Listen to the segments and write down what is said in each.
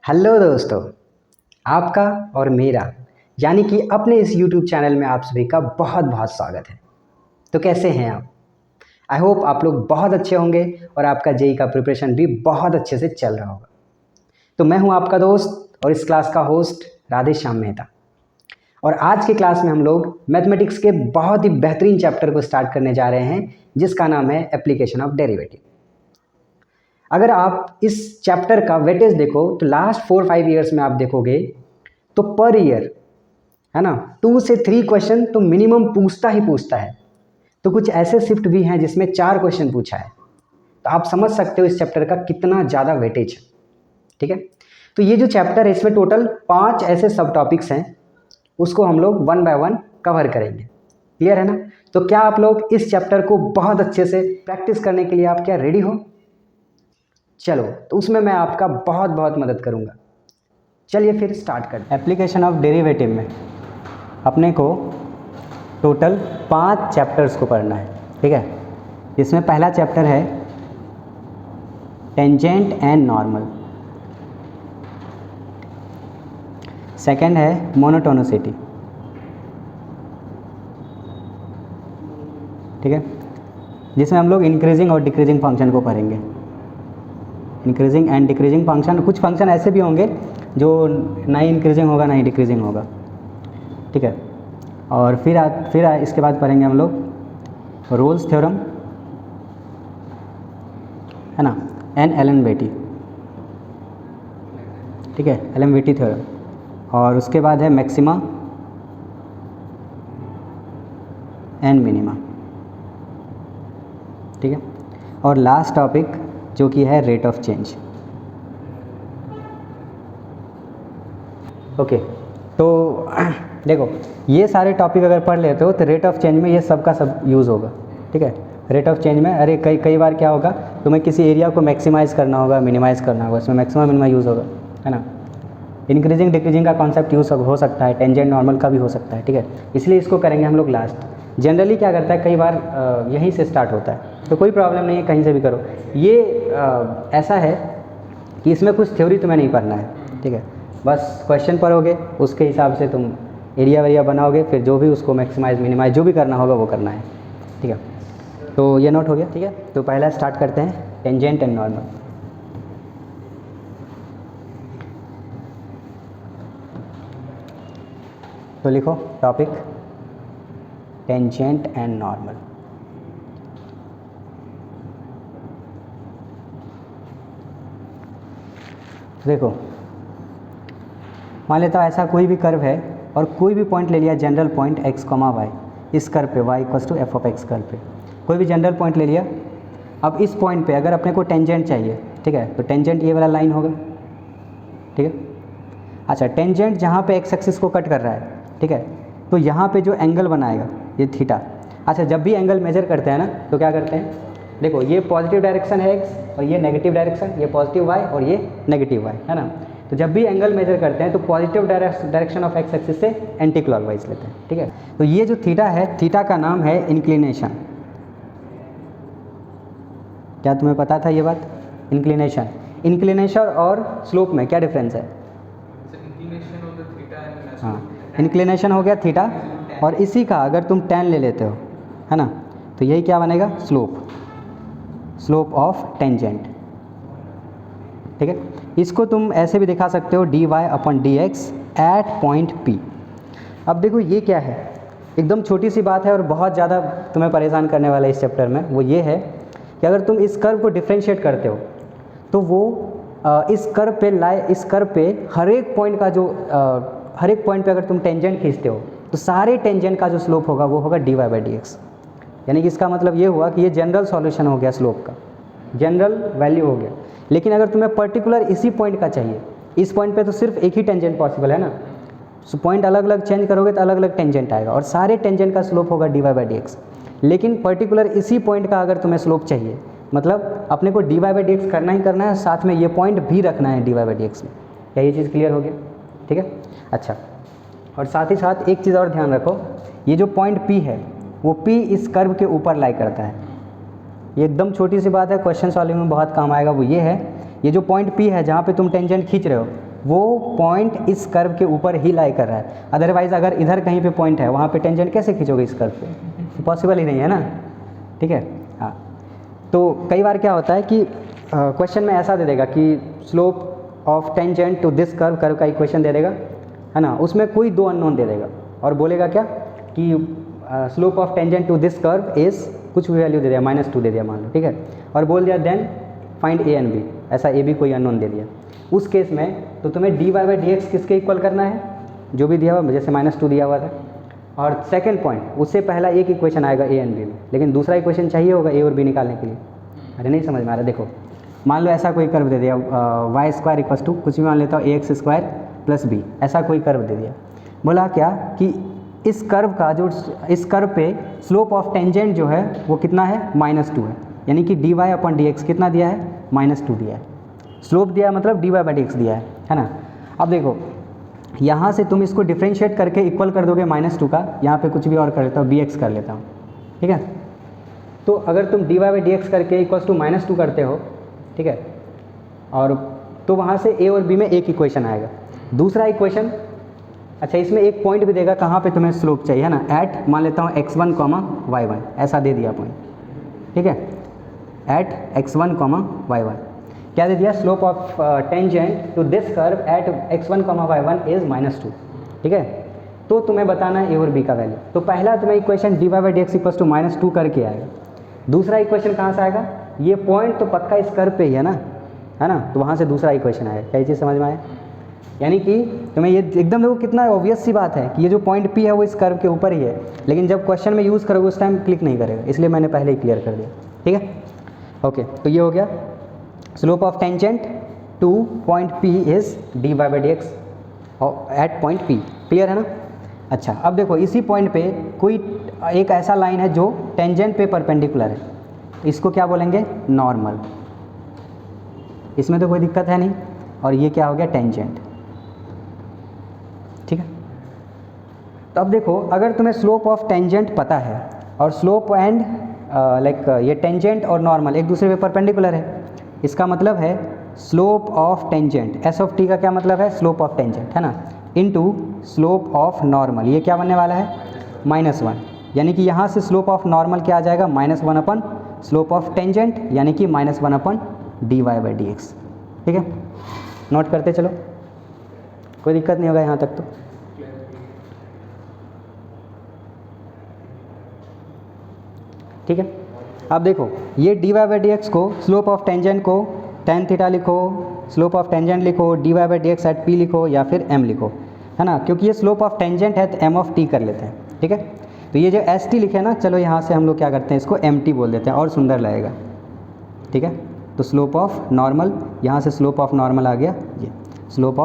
Hello दोस्तों, आपका और मेरा यानी कि अपने इस YouTube चैनल में आप सभी का बहुत बहुत स्वागत है। तो कैसे हैं आप? आई होप आप लोग बहुत अच्छे होंगे और आपका जेई का प्रिपरेशन भी बहुत अच्छे से चल रहा होगा। तो मैं हूं आपका दोस्त और इस क्लास का होस्ट राधेश्याम मेहता। और आज की क्लास में हम लोग मैथमेटिक्स के बहुत ही बेहतरीन चैप्टर को स्टार्ट करने जा रहे हैं, जिसका नाम है एप्लीकेशन ऑफ डेरिवेटिव। अगर आप इस चैप्टर का वेटेज देखो तो लास्ट 4-5 ईयर्स में आप देखोगे तो पर ईयर है ना 2 से 3 क्वेश्चन तो मिनिमम पूछता ही पूछता है। तो कुछ ऐसे शिफ्ट भी हैं जिसमें 4 क्वेश्चन पूछा है। तो आप समझ सकते हो इस चैप्टर का कितना ज़्यादा वेटेज है। ठीक है, तो ये जो चैप्टर है इसमें टोटल 5 ऐसे सब टॉपिक्स हैं, उसको हम लोग 1 बाय 1 कवर करेंगे। क्लियर है ना? तो क्या आप लोग इस चैप्टर को बहुत अच्छे से प्रैक्टिस करने के लिए आप क्या रेडी हो? चलो, तो उसमें मैं आपका बहुत बहुत मदद करूंगा। चलिए फिर स्टार्ट करते हैं। एप्लीकेशन ऑफ डेरिवेटिव में अपने को टोटल 5 चैप्टर्स को पढ़ना है। ठीक है, इसमें पहला चैप्टर है टेंजेंट एंड नॉर्मल, सेकंड है मोनोटोनिसिटी, ठीक है, जिसमें हम लोग इंक्रीजिंग और डिक्रीजिंग फंक्शन को पढ़ेंगे। इंक्रीजिंग एंड डिक्रीजिंग फंक्शन, कुछ फंक्शन ऐसे भी होंगे जो ना ही इंक्रीजिंग होगा ना ही डिक्रीजिंग होगा। ठीक है, और फिर इसके बाद पढ़ेंगे हम लोग रोल्स थ्योरम, है ना, एंड एलेनबेटी। ठीक है, एलेनबेटी थ्योरम, और उसके बाद है मैक्सिमा एंड मिनिमा। ठीक है, और लास्ट टॉपिक जो कि है रेट ऑफ चेंज। ओके, तो देखो ये सारे टॉपिक अगर पढ़ लेते हो तो रेट ऑफ चेंज में ये सब का सब यूज़ होगा। ठीक है, रेट ऑफ चेंज में अरे कई बार क्या होगा, तुम्हें किसी एरिया को मैक्सिमाइज़ करना होगा, मिनिमाइज़ करना होगा, इसमें मैक्सिमम मिनिमा यूज़ होगा, है ना। इंक्रीजिंग डिक्रीजिंग का कॉन्सेप्ट यूज़ हो सकता है, टेंजेंट नॉर्मल का भी हो सकता है। ठीक है, इसलिए इसको करेंगे हम लोग लास्ट। जनरली क्या करता है, कई बार यहीं से स्टार्ट होता है, तो कोई प्रॉब्लम नहीं है, कहीं से भी करो। ये ऐसा है कि इसमें कुछ थ्योरी तुम्हें नहीं पढ़ना है। ठीक है, बस क्वेश्चन पढ़ोगे, उसके हिसाब से तुम एरिया वेरिया बनाओगे, फिर जो भी उसको मैक्सिमाइज मिनिमाइज जो भी करना होगा वो करना है। ठीक है, तो ये नोट हो गया। ठीक है, तो पहला स्टार्ट करते हैं टेंजेंट एंड नॉर्मल। तो लिखो टॉपिक टेंजेंट एंड नॉर्मल। देखो, मान लेता हूँ ऐसा कोई भी कर्व है और कोई भी पॉइंट ले लिया, जनरल पॉइंट x, y, इस कर्व पे y = f of x curve पे कोई भी जनरल पॉइंट ले लिया। अब इस पॉइंट पे अगर अपने को टेंजेंट चाहिए, ठीक है, तो टेंजेंट ये वाला लाइन होगा। ठीक है, अच्छा, टेंजेंट जहाँ पे x एक्सिस को कट कर रहा है, ठीक है, तो यहाँ पे जो एंगल बनाएगा ये थीटा। अच्छा, जब भी एंगल मेजर करते हैं ना तो क्या करते हैं, देखो ये पॉजिटिव डायरेक्शन है x और ये नेगेटिव डायरेक्शन, ये पॉजिटिव y और ये नेगेटिव y, है ना। तो जब भी एंगल मेजर करते हैं तो positive direction of x axis से एंटी क्लॉकवाइज लेते हैं। ठीक है, तो ये जो थीटा है, थीटा का नाम है इंक्लिनेशन। क्या तुम्हें पता था ये बात? इंक्लिनेशन, इंक्लिनेशन और स्लोप में क्या डिफरेंस है? हाँ, इंक्लिनेशन हो गया थीटा, और इसी का अगर तुम tan ले लेते हो, है ना, तो यही क्या बनेगा? Slope of tangent. ठीक है, इसको तुम ऐसे भी दिखा सकते हो dy/dx एट पॉइंट P। अब देखो ये क्या है, एकदम छोटी सी बात है और बहुत ज़्यादा तुम्हें परेशान करने वाला है इस चैप्टर में। वो ये है कि अगर तुम इस कर्व को डिफ्रेंशिएट करते हो तो वो इस कर्व पे हर एक पॉइंट का जो हर एक पॉइंट पे अगर तुम टेंजेंट खींचते हो तो सारे टेंजेंट का जो स्लोप होगा वो होगा dy/dx। यानी कि इसका मतलब ये हुआ कि ये जनरल सॉल्यूशन हो गया, स्लोप का जनरल वैल्यू हो गया। लेकिन अगर तुम्हें पर्टिकुलर इसी पॉइंट का चाहिए, इस पॉइंट पे तो सिर्फ एक ही टेंजेंट पॉसिबल है ना, सो पॉइंट अलग अलग चेंज करोगे तो अलग अलग टेंजेंट आएगा और सारे टेंजेंट का स्लोप होगा dy/dx। लेकिन पर्टिकुलर इसी पॉइंट का अगर तुम्हें स्लोप चाहिए, मतलब अपने को dy/dx करना ही करना है, साथ में ये पॉइंट भी रखना है dy/dx में। क्या ये चीज़ क्लियर हो गया? ठीक है, अच्छा, और साथ ही साथ एक चीज़ और ध्यान रखो, ये जो पॉइंट P है वो P इस कर्व के ऊपर लाई करता है। ये एकदम छोटी सी बात है, क्वेश्चन सॉल्विंग में बहुत काम आएगा। वो ये है, ये जो पॉइंट P है जहाँ पे तुम टेंजेंट खींच रहे हो, वो पॉइंट इस कर्व के ऊपर ही लाई कर रहा है। अदरवाइज़ अगर इधर कहीं पे पॉइंट है वहाँ पे टेंजेंट कैसे खींचोगे इस कर्व पे, पॉसिबल ही नहीं है ना, ठीक है। हाँ, तो कई बार क्या होता है कि क्वेश्चन में ऐसा दे देगा कि slope of tangent to this curve, curve का इक्वेशन दे देगा, है ना, उसमें कोई दो अननोन दे देगा और बोलेगा क्या कि slope of tangent to this curve is कुछ भी वैल्यू दे दिया, -2 दे दिया मान लो, ठीक है, और बोल दिया then find a and b, ऐसा ए बी कोई अननोन दे दिया। उस केस में तो तुम्हें dy बाई डी एक्स किसके इक्वल करना है, जो भी दिया हुआ, जैसे -2 दिया हुआ था, और सेकंड पॉइंट उससे पहला एक इक्वेशन आएगा ए एंड बी में, लेकिन दूसरा इक्वेशन चाहिए होगा ए और बी निकालने के लिए। अरे नहीं समझ में आ रहा, देखो मान लो ऐसा कोई कर्व दे दिया वाई स्क्वायर इक्वस टू कुछ भी मान लेता हूँ AX स्क्वायर प्लस बी, ऐसा कोई कर्व दे दिया। बोला क्या कि इस कर्व का जो इस कर्व पे स्लोप ऑफ टेंजेंट जो है वो कितना है, -2 है, यानी कि dy अपॉन डी एक्स कितना दिया है, -2 दिया है। स्लोप दिया मतलब dy बाई डी एक्स दिया है ना। अब देखो यहाँ से तुम इसको डिफ्रेंशिएट करके इक्वल कर दोगे -2 का, यहाँ पे कुछ भी और कर लेता हूँ, bx कर लेता हूँ, ठीक है। तो अगर तुम dy बाई डी एक्स करके इक्वल्स टू -2 करते हो, ठीक है, और तो वहाँ से a और b में एक इक्वेशन आएगा। दूसरा इक्वेशन, अच्छा इसमें एक पॉइंट भी देगा कहाँ पे तुम्हें स्लोप चाहिए, है ना, एट मान लेता हूँ x1, y1, ऐसा दे दिया पॉइंट, ठीक है, एट x1, y1 क्या दे दिया, slope of tangent to this curve at x1, y1 is -2, ठीक है। तो तुम्हें बताना है ए और बी का वैल्यू। तो पहला तुम्हें equation dy by d x equals to -2 करके आएगा। दूसरा इक्वेशन कहाँ से आएगा, ये पॉइंट तो पक्का इस कर्व पे ही है ना, तो वहाँ से दूसरा इक्वेशन आएगा। क्या ये चीज़ समझ में आया, यानी कि तुम्हें ये एकदम देखो कितना ऑब्वियस सी बात है कि ये जो पॉइंट पी है वो इस कर्व के ऊपर ही है, लेकिन जब क्वेश्चन में यूज़ करोगे उस टाइम क्लिक नहीं करेगा, इसलिए मैंने पहले ही क्लियर कर दिया, ठीक है। ओके, तो ये हो गया slope of tangent to point p is dy by d x at point p, clear है ना। अच्छा, अब देखो इसी पॉइंट पे कोई एक ऐसा लाइन है जो टेंजेंट पे परपेंडिकुलर है, इसको क्या बोलेंगे, नॉर्मल। इसमें तो कोई दिक्कत है नहीं, और ये क्या हो गया, टेंजेंट, ठीक है। तो अब देखो अगर तुम्हें स्लोप ऑफ टेंजेंट पता है और स्लोप एंड लाइक ये टेंजेंट और नॉर्मल एक दूसरे पे परपेंडिकुलर है, इसका मतलब है slope of tangent, S of T का क्या मतलब है, स्लोप ऑफ टेंजेंट, है ना, इनटू स्लोप ऑफ नॉर्मल, ये क्या बनने वाला है, -1, यानी कि यहाँ से स्लोप ऑफ नॉर्मल क्या आ जाएगा, -1 अपन स्लोप ऑफ टेंजेंट, यानी कि -1 अपन dy बाई डी एक्स, ठीक है। नोट करते चलो, कोई दिक्कत नहीं होगा यहाँ तक तो। ठीक है, अब देखो ये dy बाई डी एक्स को, स्लोप ऑफ टेंजेंट को tan थीटा लिखो, स्लोप ऑफ टेंजेंट लिखो, dy by d x at p लिखो या फिर m लिखो, है ना, क्योंकि ये स्लोप ऑफ टेंजेंट है तो m ऑफ t कर लेते हैं, ठीक है। तो ये जो एस टी लिखे ना, चलो यहाँ से हम लोग क्या करते हैं, इसको mt बोल देते हैं और सुंदर लगेगा, ठीक है। तो स्लोप ऑफ नॉर्मल, यहाँ से स्लोप ऑफ नॉर्मल आ गया, ये स्लोप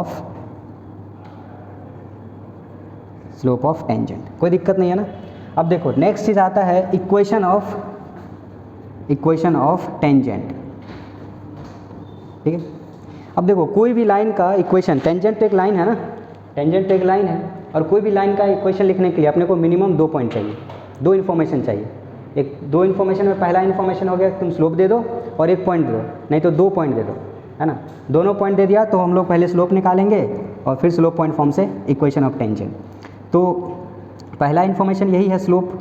ऑफ टेंजेंट, कोई दिक्कत नहीं है ना। अब देखो नेक्स्ट चीज़ आता है इक्वेशन ऑफ टेंजेंट, ठीक है। अब देखो कोई भी लाइन का इक्वेशन, टेंजेंट एक लाइन है ना, टेंजेंट एक लाइन है, और कोई भी लाइन का इक्वेशन लिखने के लिए अपने को मिनिमम 2 पॉइंट चाहिए, 2 इन्फॉर्मेशन चाहिए। एक 2 इन्फॉर्मेशन में पहला इन्फॉर्मेशन हो गया तुम स्लोप दे दो और 1 पॉइंट दे दो, नहीं तो 2 पॉइंट दे दो, है ना। दोनों पॉइंट दे दिया तो हम लोग पहले स्लोप निकालेंगे और फिर स्लोप पॉइंट फॉर्म से इक्वेशन ऑफ टेंजेंट। तो पहला इन्फॉर्मेशन यही है स्लोप,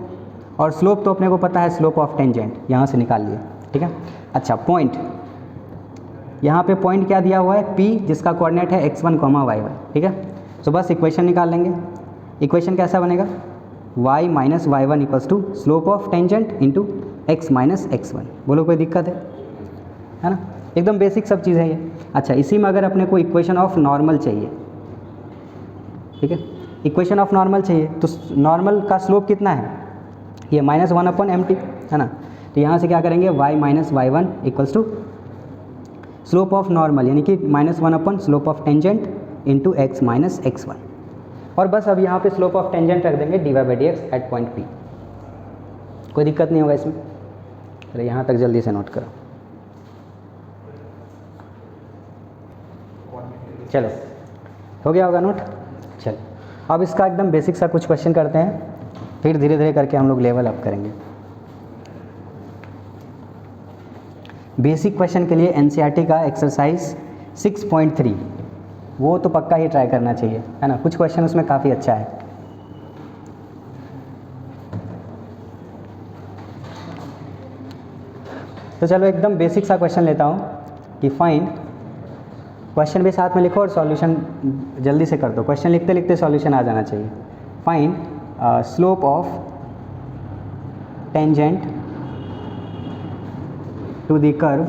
और स्लोप तो अपने को पता है स्लोप ऑफ टेंजेंट, यहाँ से निकाल लिए, ठीक है। अच्छा पॉइंट, यहाँ पे पॉइंट क्या दिया हुआ है, P, जिसका कोऑर्डिनेट है x1, y1, ठीक है। तो बस इक्वेशन निकाल लेंगे। इक्वेशन कैसा बनेगा, y minus y1 equals to slope of tangent into x minus x1। बोलो कोई दिक्कत है ना, एकदम बेसिक सब चीज़ है ये। अच्छा इसी में अगर अपने को इक्वेशन ऑफ नॉर्मल चाहिए, ठीक है, इक्वेशन ऑफ नॉर्मल चाहिए, तो नॉर्मल का स्लोप कितना है, ये -1 अपन mt, है ना। तो यहाँ से क्या करेंगे, y minus y1 equals to slope of normal, यानी कि -1 अपन slope of tangent into x minus x1, और बस अब यहाँ पे स्लोप ऑफ टेंजेंट रख देंगे dy by d x at point P। कोई दिक्कत नहीं होगा इसमें। चलो यहाँ तक जल्दी से नोट करो। चलो हो गया होगा नोट। चलो अब इसका एकदम बेसिक सा कुछ क्वेश्चन करते हैं, फिर धीरे धीरे करके हम लोग लेवल अप करेंगे। बेसिक क्वेश्चन के लिए एनसीईआरटी का एक्सरसाइज 6.3, वो तो पक्का ही ट्राई करना चाहिए, है ना। कुछ क्वेश्चन उसमें काफ़ी अच्छा है। तो चलो एकदम बेसिक सा क्वेश्चन लेता हूँ कि फाइंड, क्वेश्चन भी साथ में लिखो और सॉल्यूशन जल्दी से कर दो, क्वेश्चन लिखते लिखते सॉल्यूशन आ जाना चाहिए। Find slope of tangent to the curve,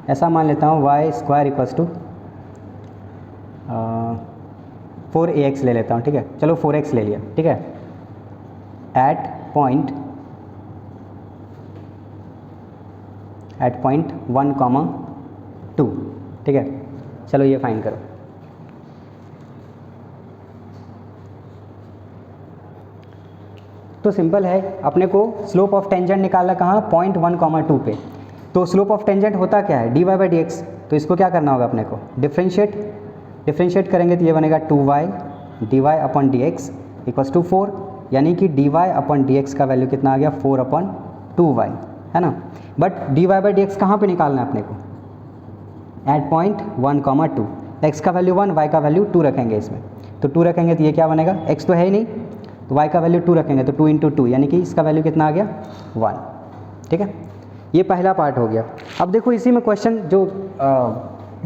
ऐसा मान लेता हूँ y square equals to 4ax ले लेता हूँ, ठीक है। चलो 4x ले लिया, ठीक है। एट पॉइंट 1,2, ठीक है। चलो ये फाइंड करो। तो सिंपल है, अपने को स्लोप ऑफ टेंजेंट निकालना कहाँ, पॉइंट 1,2 पे। तो स्लोप ऑफ टेंजेंट होता क्या है, dy बाई डी एक्स। तो इसको क्या करना होगा अपने को, डिफ्रेंशिएट करेंगे तो ये बनेगा 2y dy upon d x equals to 4, यानी कि dy अपॉन डी एक्स का वैल्यू कितना आ गया, 4 अपॉन 2y, है ना। But dy by d x कहाँ पर निकालना है अपने को, एट पॉइंट 1,2। x का वैल्यू 1, y का वैल्यू 2 रखेंगे इसमें। तो 2 रखेंगे तो ये क्या बनेगा, x तो है ही नहीं, तो y का वैल्यू 2 रखेंगे तो 2 इंटू 2, यानी कि इसका वैल्यू कितना आ गया 1, ठीक है। ये पहला पार्ट हो गया। अब देखो इसी में क्वेश्चन जो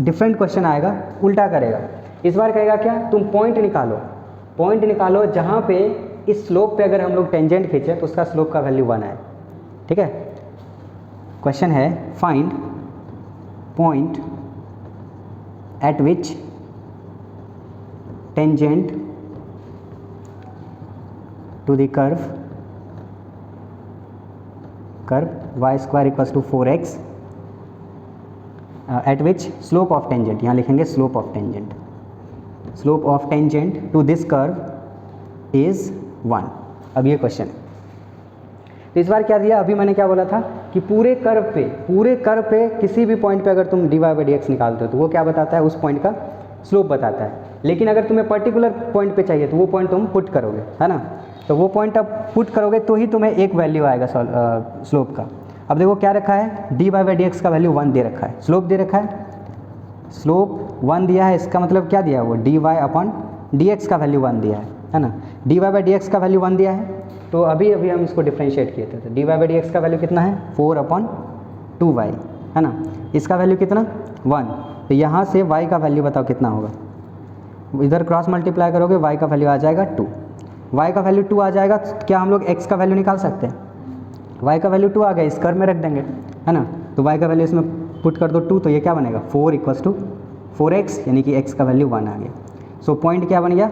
डिफरेंट क्वेश्चन आएगा, उल्टा करेगा। इस बार कहेगा क्या, तुम पॉइंट निकालो जहाँ पे इस स्लोप पे अगर हम लोग टेंजेंट खींचे तो उसका स्लोप का वैल्यू 1 है, ठीक है। क्वेश्चन है find point at which tangent to the curve y square equals to 4x at which slope of tangent, यहाँ लिखेंगे slope of tangent to this curve is 1। अब ये क्वेश्चन है, तो इस बार क्या दिया, अभी मैंने क्या बोला था कि पूरे कर्व पे किसी भी पॉइंट पे अगर तुम dy बाई डी एक्स निकालते हो तो वो क्या बताता है, उस पॉइंट का स्लोप बताता है। लेकिन अगर तुम्हें पर्टिकुलर पॉइंट पे चाहिए तो वो पॉइंट तुम पुट करोगे, है ना। तो वो पॉइंट अब पुट करोगे तो ही तुम्हें एक वैल्यू आएगा स्लोप का। अब देखो क्या रखा है, dy बाई डी एक्स का वैल्यू 1 दे रखा है, स्लोप दे रखा है, स्लोप 1 दिया है, इसका मतलब क्या दिया है, वो dy अपॉन डी एक्स का वैल्यू 1 दिया है ना। dy बाई डी एक्स का वैल्यू 1 दिया है, तो अभी हम इसको डिफ्रेंशिएट किए थे, तो dy बाई डी एक्स का वैल्यू कितना है, 4 अपॉन 2y, है ना। इसका वैल्यू कितना 1, तो यहाँ से y का वैल्यू बताओ कितना होगा, इधर क्रॉस मल्टीप्लाई करोगे y का वैल्यू आ जाएगा 2, y का वैल्यू 2 आ जाएगा। क्या हम लोग x का वैल्यू निकाल सकते हैं, y का वैल्यू 2 आ गया, इस कर्व में रख देंगे, है ना। तो y का वैल्यू इसमें पुट कर दो 2, तो ये क्या बनेगा 4 इक्वल्स टू 4x, यानी कि x का वैल्यू 1 आ गया। सो पॉइंट क्या बन गया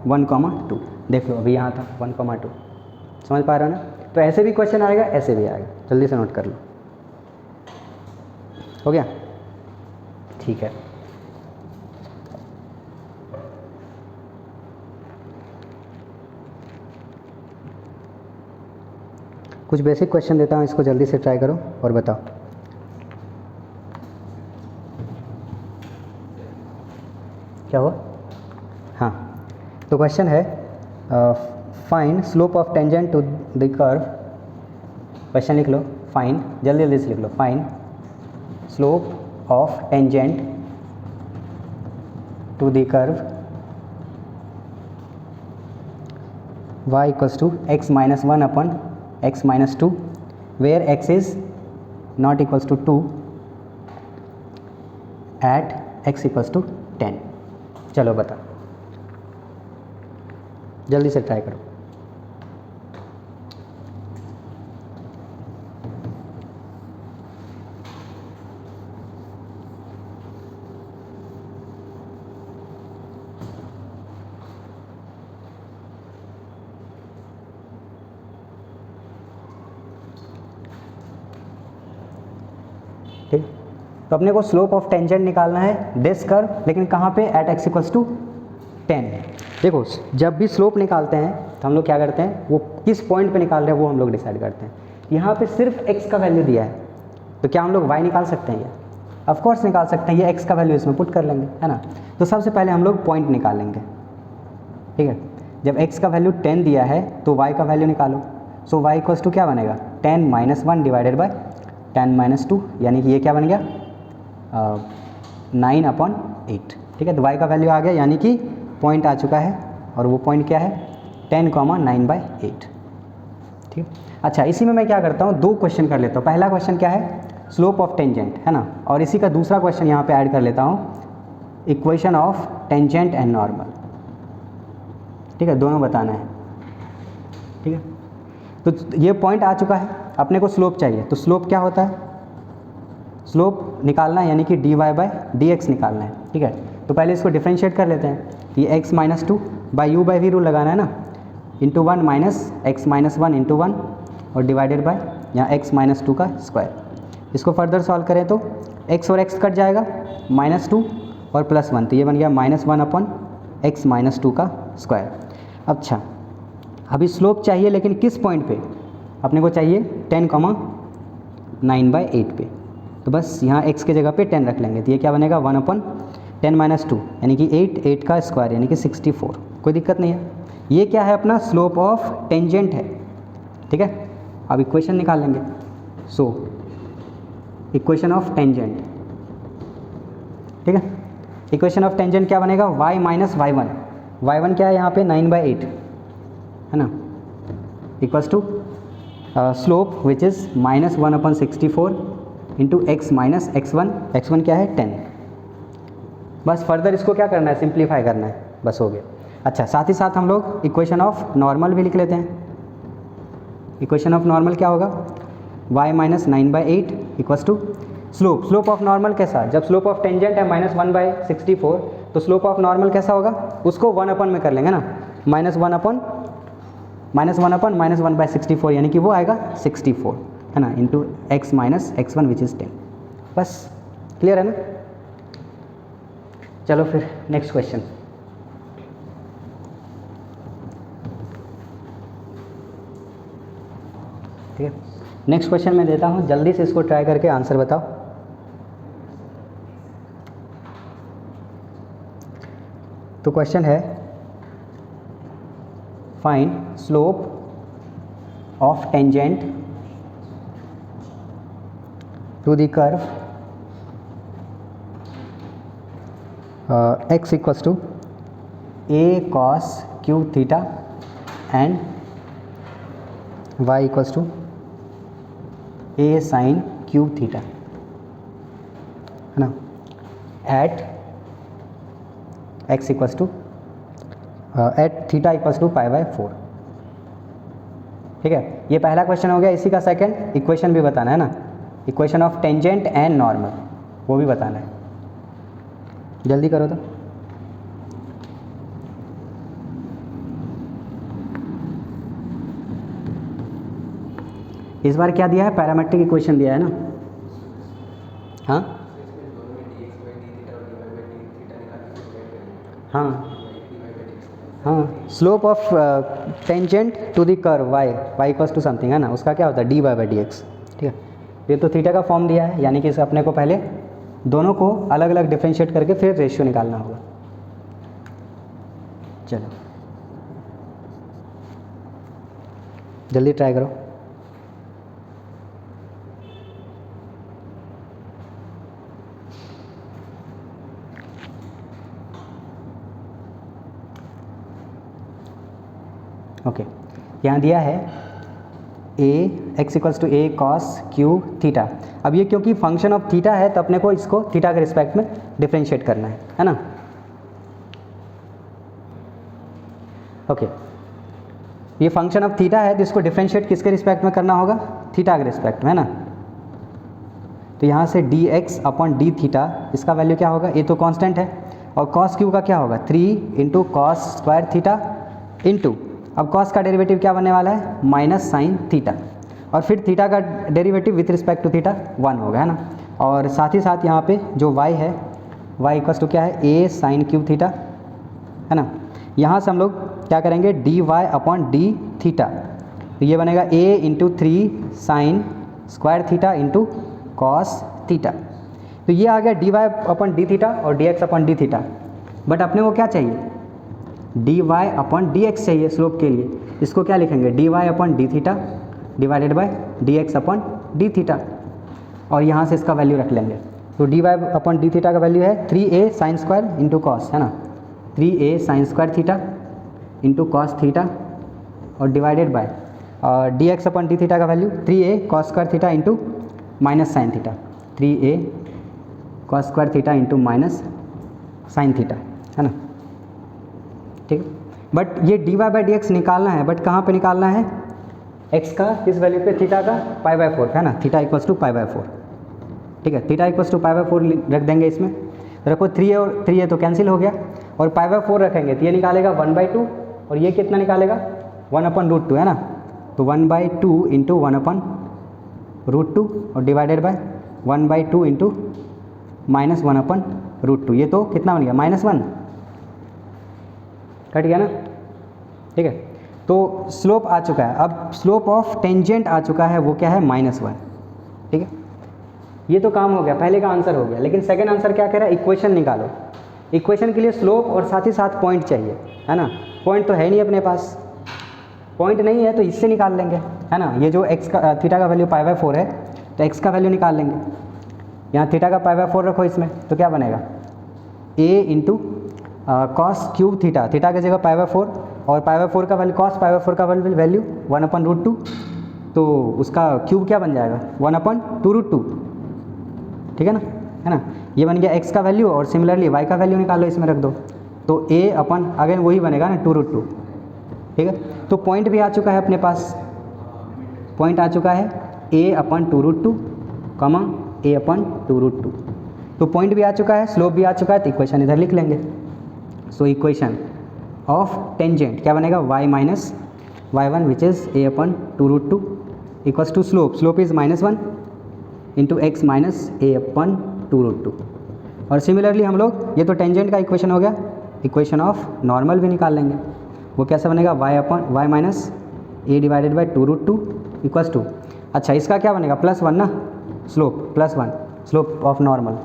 1,2। देख लो अभी यहाँ था 1,2, समझ पा रहे हो ना। तो ऐसे भी क्वेश्चन आएगा, ऐसे भी आएगा, जल्दी से नोट कर लो। हो गया, ठीक है। कुछ बेसिक क्वेश्चन देता हूँ, इसको जल्दी से ट्राई करो और बताओ। क्या हुआ, हाँ। तो क्वेश्चन है find slope of tangent to the curve, question लिख लो, फाइंड, जल्दी जल्दी से लिख लो, find slope of tangent to the curve y equals to x minus 1 upon x minus 2, where x is not equals to 2 at x equals to 10। चलो बता, जल्दी से ट्राई करो। ठीक, तो अपने को स्लोप ऑफ टेंजेंट निकालना है दिस कर्व, लेकिन कहाँ पे, एट x इक्वल्स टू 10। देखो जब भी स्लोप निकालते हैं तो हम लोग क्या करते हैं, वो किस पॉइंट पे निकाल रहे हैं वो हम लोग डिसाइड करते हैं। यहाँ पे सिर्फ x का वैल्यू दिया है, तो क्या हम लोग y निकाल सकते हैं, ये ऑफ कोर्स निकाल सकते हैं, ये x का वैल्यू इसमें पुट कर लेंगे, है ना। तो सबसे पहले हम लोग पॉइंट निकालेंगे, ठीक है। जब x का वैल्यू 10 दिया है तो y का वैल्यू निकालो। सो y इक्वल्स टू क्या बनेगा, 10 माइनस 1 डिवाइडेड बाई 10 माइनस 2, यानी कि ये क्या बन गया 9/8। ठीक है, तो y का वैल्यू आ गया, यानी कि पॉइंट आ चुका है, और वो पॉइंट क्या है 10,9/8। ठीक है, अच्छा इसी में मैं क्या करता हूँ, दो क्वेश्चन कर लेता हूँ। पहला क्वेश्चन क्या है, स्लोप ऑफ टेंजेंट, है ना, और इसी का दूसरा क्वेश्चन यहाँ पे ऐड कर लेता हूँ, equation of tangent and normal. ठीक है, दोनों बताना है। ठीक है, तो ये पॉइंट आ चुका है, अपने को स्लोप चाहिए, तो स्लोप क्या होता है, स्लोप निकालना है, यानी कि dy/dx निकालना है। ठीक है, तो पहले इसको डिफरेंशिएट कर लेते हैं। ये x-2 by u by v rule लगाना है ना, इंटू 1 माइनस x-1 इंटू 1 और डिवाइडेड बाय यहाँ x-2 का स्क्वायर। इसको फर्दर सॉल्व करें तो x और x कट जाएगा, -2 और +1, तो ये बन गया -1/x-2 का स्क्वायर। अच्छा, अभी स्लोप चाहिए, लेकिन किस पॉइंट पे, अपने को चाहिए 10,9/8 पे, तो बस यहाँ x के जगह पे 10 रख लेंगे, तो ये क्या बनेगा 1/10 - 2 यानी कि 8 का स्क्वायर यानी कि 64। कोई दिक्कत नहीं है, ये क्या है अपना स्लोप ऑफ टेंजेंट है। ठीक है, अब इक्वेशन निकाल लेंगे। सो इक्वेशन ऑफ टेंजेंट, ठीक है, इक्वेशन ऑफ टेंजेंट क्या बनेगा, y - y1, y1 क्या है यहाँ पे 9/8, है ना, equals to slope which is -1/64 into x - x1, x1 क्या है 10। बस फर्दर इसको क्या करना है, सिंप्लीफाई करना है, बस हो गया। अच्छा, साथ ही साथ हम लोग इक्वेशन ऑफ नॉर्मल भी लिख लेते हैं। इक्वेशन ऑफ नॉर्मल क्या होगा, y - 9/8 equals to slope of normal कैसा, जब स्लोप ऑफ टेंजेंट है -1/64, तो स्लोप ऑफ नॉर्मल कैसा होगा, उसको 1 में कर लेंगे ना, -1/-1/64 यानी कि वो आएगा 64, है ना, into x - x1 which is 10। बस क्लियर है ना। चलो फिर नेक्स्ट क्वेश्चन। ठीक है, नेक्स्ट क्वेश्चन मैं देता हूँ, जल्दी से इसको ट्राई करके आंसर बताओ। तो क्वेश्चन है, find slope of tangent to the curve x equals to a cos q theta and y equals to a sin q theta, है ना, at x equals to at theta equals to π/4। ठीक है, ये पहला question हो गया। इसी का सेकंड इक्वेशन भी बताना है ना, equation of tangent and normal, वो भी बताना है, जल्दी करो तो। इस बार क्या दिया है, पैरामेट्रिक इक्वेशन दिया है ना। हाँ हाँ हाँ, slope of tangent to the curve y equals to something, है ना, उसका क्या होता है dy/dx। ठीक है, ये तो थीटा का फॉर्म दिया है, यानी कि इसे अपने को पहले दोनों को अलग अलग डिफरेंशिएट करके फिर रेशियो निकालना होगा। चलो जल्दी ट्राई करो। ओके, यहाँ दिया है x equals to a cos q theta. अब ये क्योंकि फंक्शन ऑफ थीटा है, तो अपने को इसको थीटा के रिस्पेक्ट में डिफरेंशिएट करना है ना। ओके, ये फंक्शन ऑफ थीटा है, तो इसको डिफरेंशिएट किसके रिस्पेक्ट में करना होगा, थीटा के रिस्पेक्ट में, है ना। तो यहाँ से dx/d थीटा, इसका वैल्यू क्या होगा, ये तो कांस्टेंट है, और cos q का क्या होगा 3 into cos square theta into, अब cos का डेरिवेटिव क्या बनने वाला है माइनस साइन थीटा, और फिर थीटा का derivative with respect to theta 1 होगा, है ना। और साथ ही साथ यहाँ पे जो y है, y इक्वल्स टू क्या है a साइन क्यू थीटा, है ना। यहाँ से हम लोग क्या करेंगे dy/d थीटा, तो ये बनेगा a into 3 sign square theta into cos theta. तो ये आ गया dy/d थीटा और dx/d थीटा। बट अपने को क्या चाहिए, dy/dx चाहिए स्लोप के लिए। इसको क्या लिखेंगे dy/d theta divided by dx/d theta, और यहाँ से इसका वैल्यू रख लेंगे। तो d y upon d theta का वैल्यू है 3a sine square into cos, है ना, 3a sine square theta into cos theta और divided by d x upon d theta का value 3a cos square theta into minus sine theta, 3a cos square theta into minus sine theta, है ना, ठीक है। But ये d y by d x निकालना है, but कहाँ पे निकालना है, एक्स का किस वैल्यू पे, थीटा का π/4, है ना, थीटा इक्वल्स टू π/4, ठीक है, थीटा इक्वल्स टू π/4 रख देंगे इसमें, तो रखो 3a और 3a तो कैंसिल हो गया, और π/4 रखेंगे तो ये निकालेगा 1/2 और ये कितना निकालेगा 1/√2, है ना, तो 1/2 इंटू 1/√2 और डिवाइडेड बाय 1/2 इंटू माइनस 1/√2, ये तो कितना बन गया -1, कट गया ना, ठीक है। तो स्लोप आ चुका है, अब स्लोप ऑफ टेंजेंट आ चुका है, वो क्या है -1, ठीक है। ये तो काम हो गया, पहले का आंसर हो गया, लेकिन सेकंड आंसर क्या कह रहा है, इक्वेशन निकालो। इक्वेशन के लिए स्लोप और साथ ही साथ पॉइंट चाहिए, है ना, पॉइंट तो है नहीं अपने पास, पॉइंट नहीं है तो इससे निकाल लेंगे, है ना, ये जो एक्स का थीटा का वैल्यू π/4 है तो एक्स का वैल्यू निकाल लेंगे, यहाँ थीटा का π/4 रखो इसमें, तो क्या बनेगा a into cos cube theta, theta की जगह π/4 और π/4 का वैल्यू कॉस π/4 का वैल्यू 1/√2, तो उसका क्यूब क्या बन जाएगा 1/2√2, ठीक है ना, ये बन गया x का वैल्यू, और सिमिलरली y का वैल्यू निकालो, इसमें रख दो, तो a अपन अगेन वही बनेगा ना 2√2, ठीक है। तो पॉइंट भी आ चुका है अपने पास, पॉइंट आ चुका है a/2√2, कमा a/2√2, तो पॉइंट भी आ चुका है, स्लोप भी आ चुका है, तो इक्वेशन इधर लिख लेंगे। सो इक्वेशन ऑफ टेंजेंट क्या बनेगा, y minus y1 which is a/2√2 equals to slope, slope is -1 into x minus a/2√2, और सिमिलरली हम लोग ये तो टेंजेंट का इक्वेशन हो गया, इक्वेशन ऑफ नॉर्मल भी निकाल लेंगे, वो कैसे बनेगा y minus a divided by 2√2 equals to, अच्छा इसका क्या बनेगा +1 ना, slope +1, slope of normal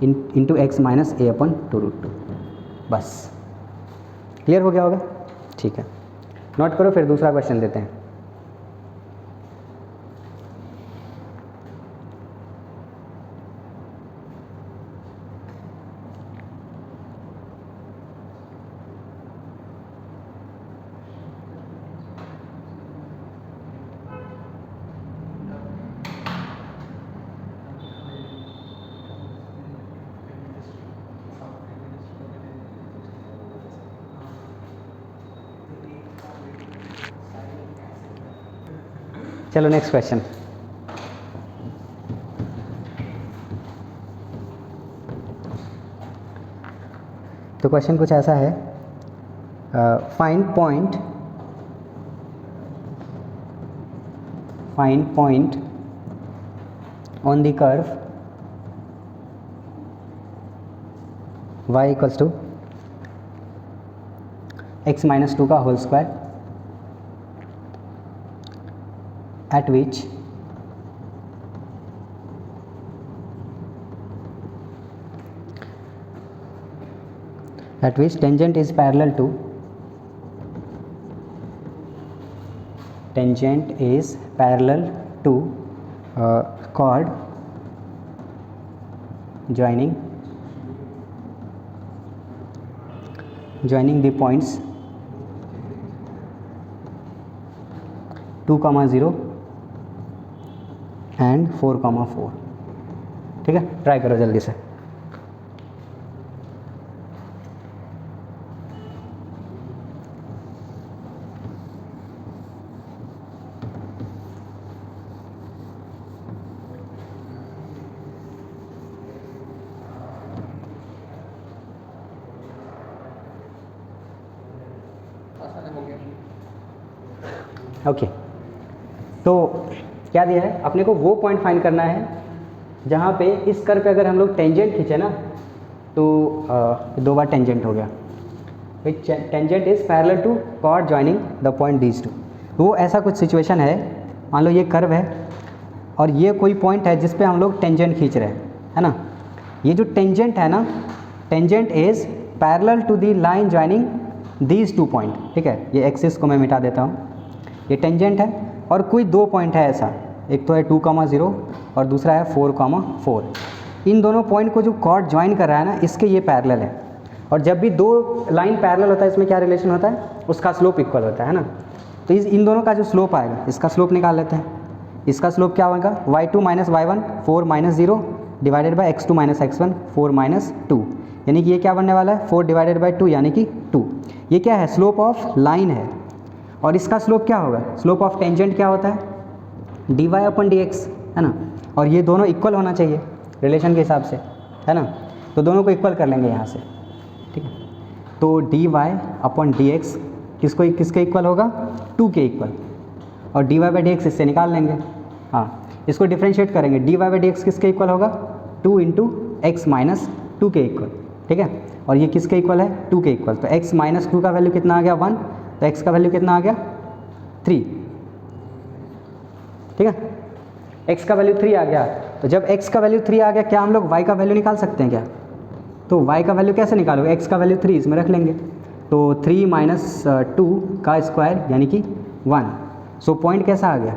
into x minus a/2√2, बस क्लियर हो गया होगा, ठीक है। नोट करो, फिर दूसरा क्वेश्चन देते हैं। चलो नेक्स्ट क्वेश्चन। तो क्वेश्चन कुछ ऐसा है, find point on the curve y equals to x minus 2 का whole square at which tangent is parallel to chord joining the points 2, 0 and 4, 4, ठीक है। ट्राई करो जल्दी से। ओके, तो क्या दिया है अपने को, वो पॉइंट फाइंड करना है जहाँ पे इस कर्व पे अगर हम लोग टेंजेंट खींचे ना तो 2 बार टेंजेंट हो गया, which tangent is parallel to chord joining the point these two. वो ऐसा कुछ सिचुएशन है, मान लो ये कर्व है और ये कोई पॉइंट है जिस पे हम लोग टेंजेंट खींच रहे हैं, है ना। ये जो टेंजेंट है ना, tangent is parallel to the line joining these 2 point, ठीक है। ये एक्सिस को मैं मिटा देता हूँ, ये टेंजेंट है और कोई 2 पॉइंट है ऐसा, एक तो है 2, 0 और दूसरा है 4, 4। इन दोनों पॉइंट को जो कॉर्ड ज्वाइन कर रहा है ना, इसके ये पैरेलल है। और जब भी दो लाइन पैरेलल होता है, इसमें क्या रिलेशन होता है, उसका स्लोप इक्वल होता है ना। तो इन दोनों का जो स्लोप आएगा, इसका स्लोप निकाल लेते हैं। इसका स्लोप क्या होगा, y2 minus y1 4 minus 0 divided by x2 minus x1 4 minus 2, यानी कि ये क्या बनने वाला है 4 डिवाइडेड बाई 2 यानी कि 2। ये क्या है, स्लोप ऑफ लाइन है। और इसका स्लोप क्या होगा, स्लोप ऑफ टेंजेंट क्या होता है dy अपन dx, है ना। और ये दोनों इक्वल होना चाहिए रिलेशन के हिसाब से, है ना। तो दोनों को इक्वल कर लेंगे यहाँ से, ठीक है। तो dy अपन dx किसके इक्वल होगा, 2 के इक्वल। और dy बाई dx इससे निकाल लेंगे, हाँ इसको डिफ्रेंशिएट करेंगे। dy बाई dx किसके इक्वल होगा, 2 इंटू एक्स माइनस 2 के इक्वल, ठीक है। और ये किसके इक्वल है, 2 के इक्वल। तो x माइनस 2 का वैल्यू कितना आ गया 1, तो x का वैल्यू कितना आ गया 3, ठीक है। x का वैल्यू 3 आ गया। तो जब x का वैल्यू 3 आ गया, क्या हम लोग y का वैल्यू निकाल सकते हैं क्या। तो y का वैल्यू कैसे निकालोगे, x का वैल्यू 3 इसमें रख लेंगे। तो 3 माइनस 2 का स्क्वायर यानी कि 1। सो पॉइंट कैसा आ गया,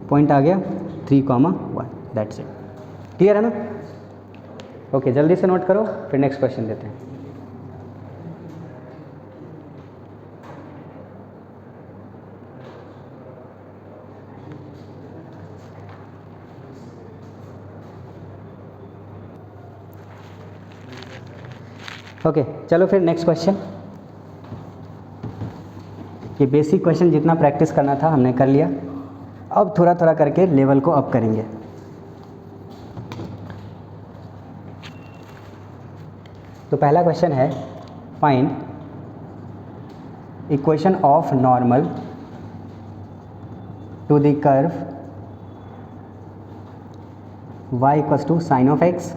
पॉइंट आ गया 3,1। दैट्स इट, क्लियर है ना। ओके, जल्दी से नोट करो, फिर नेक्स्ट क्वेश्चन देते हैं। ओके चलो फिर नेक्स्ट क्वेश्चन। ये बेसिक क्वेश्चन जितना प्रैक्टिस करना था हमने कर लिया, अब थोड़ा थोड़ा करके लेवल को अप करेंगे। तो पहला क्वेश्चन है, find equation of normal to the curve y equals to sine of x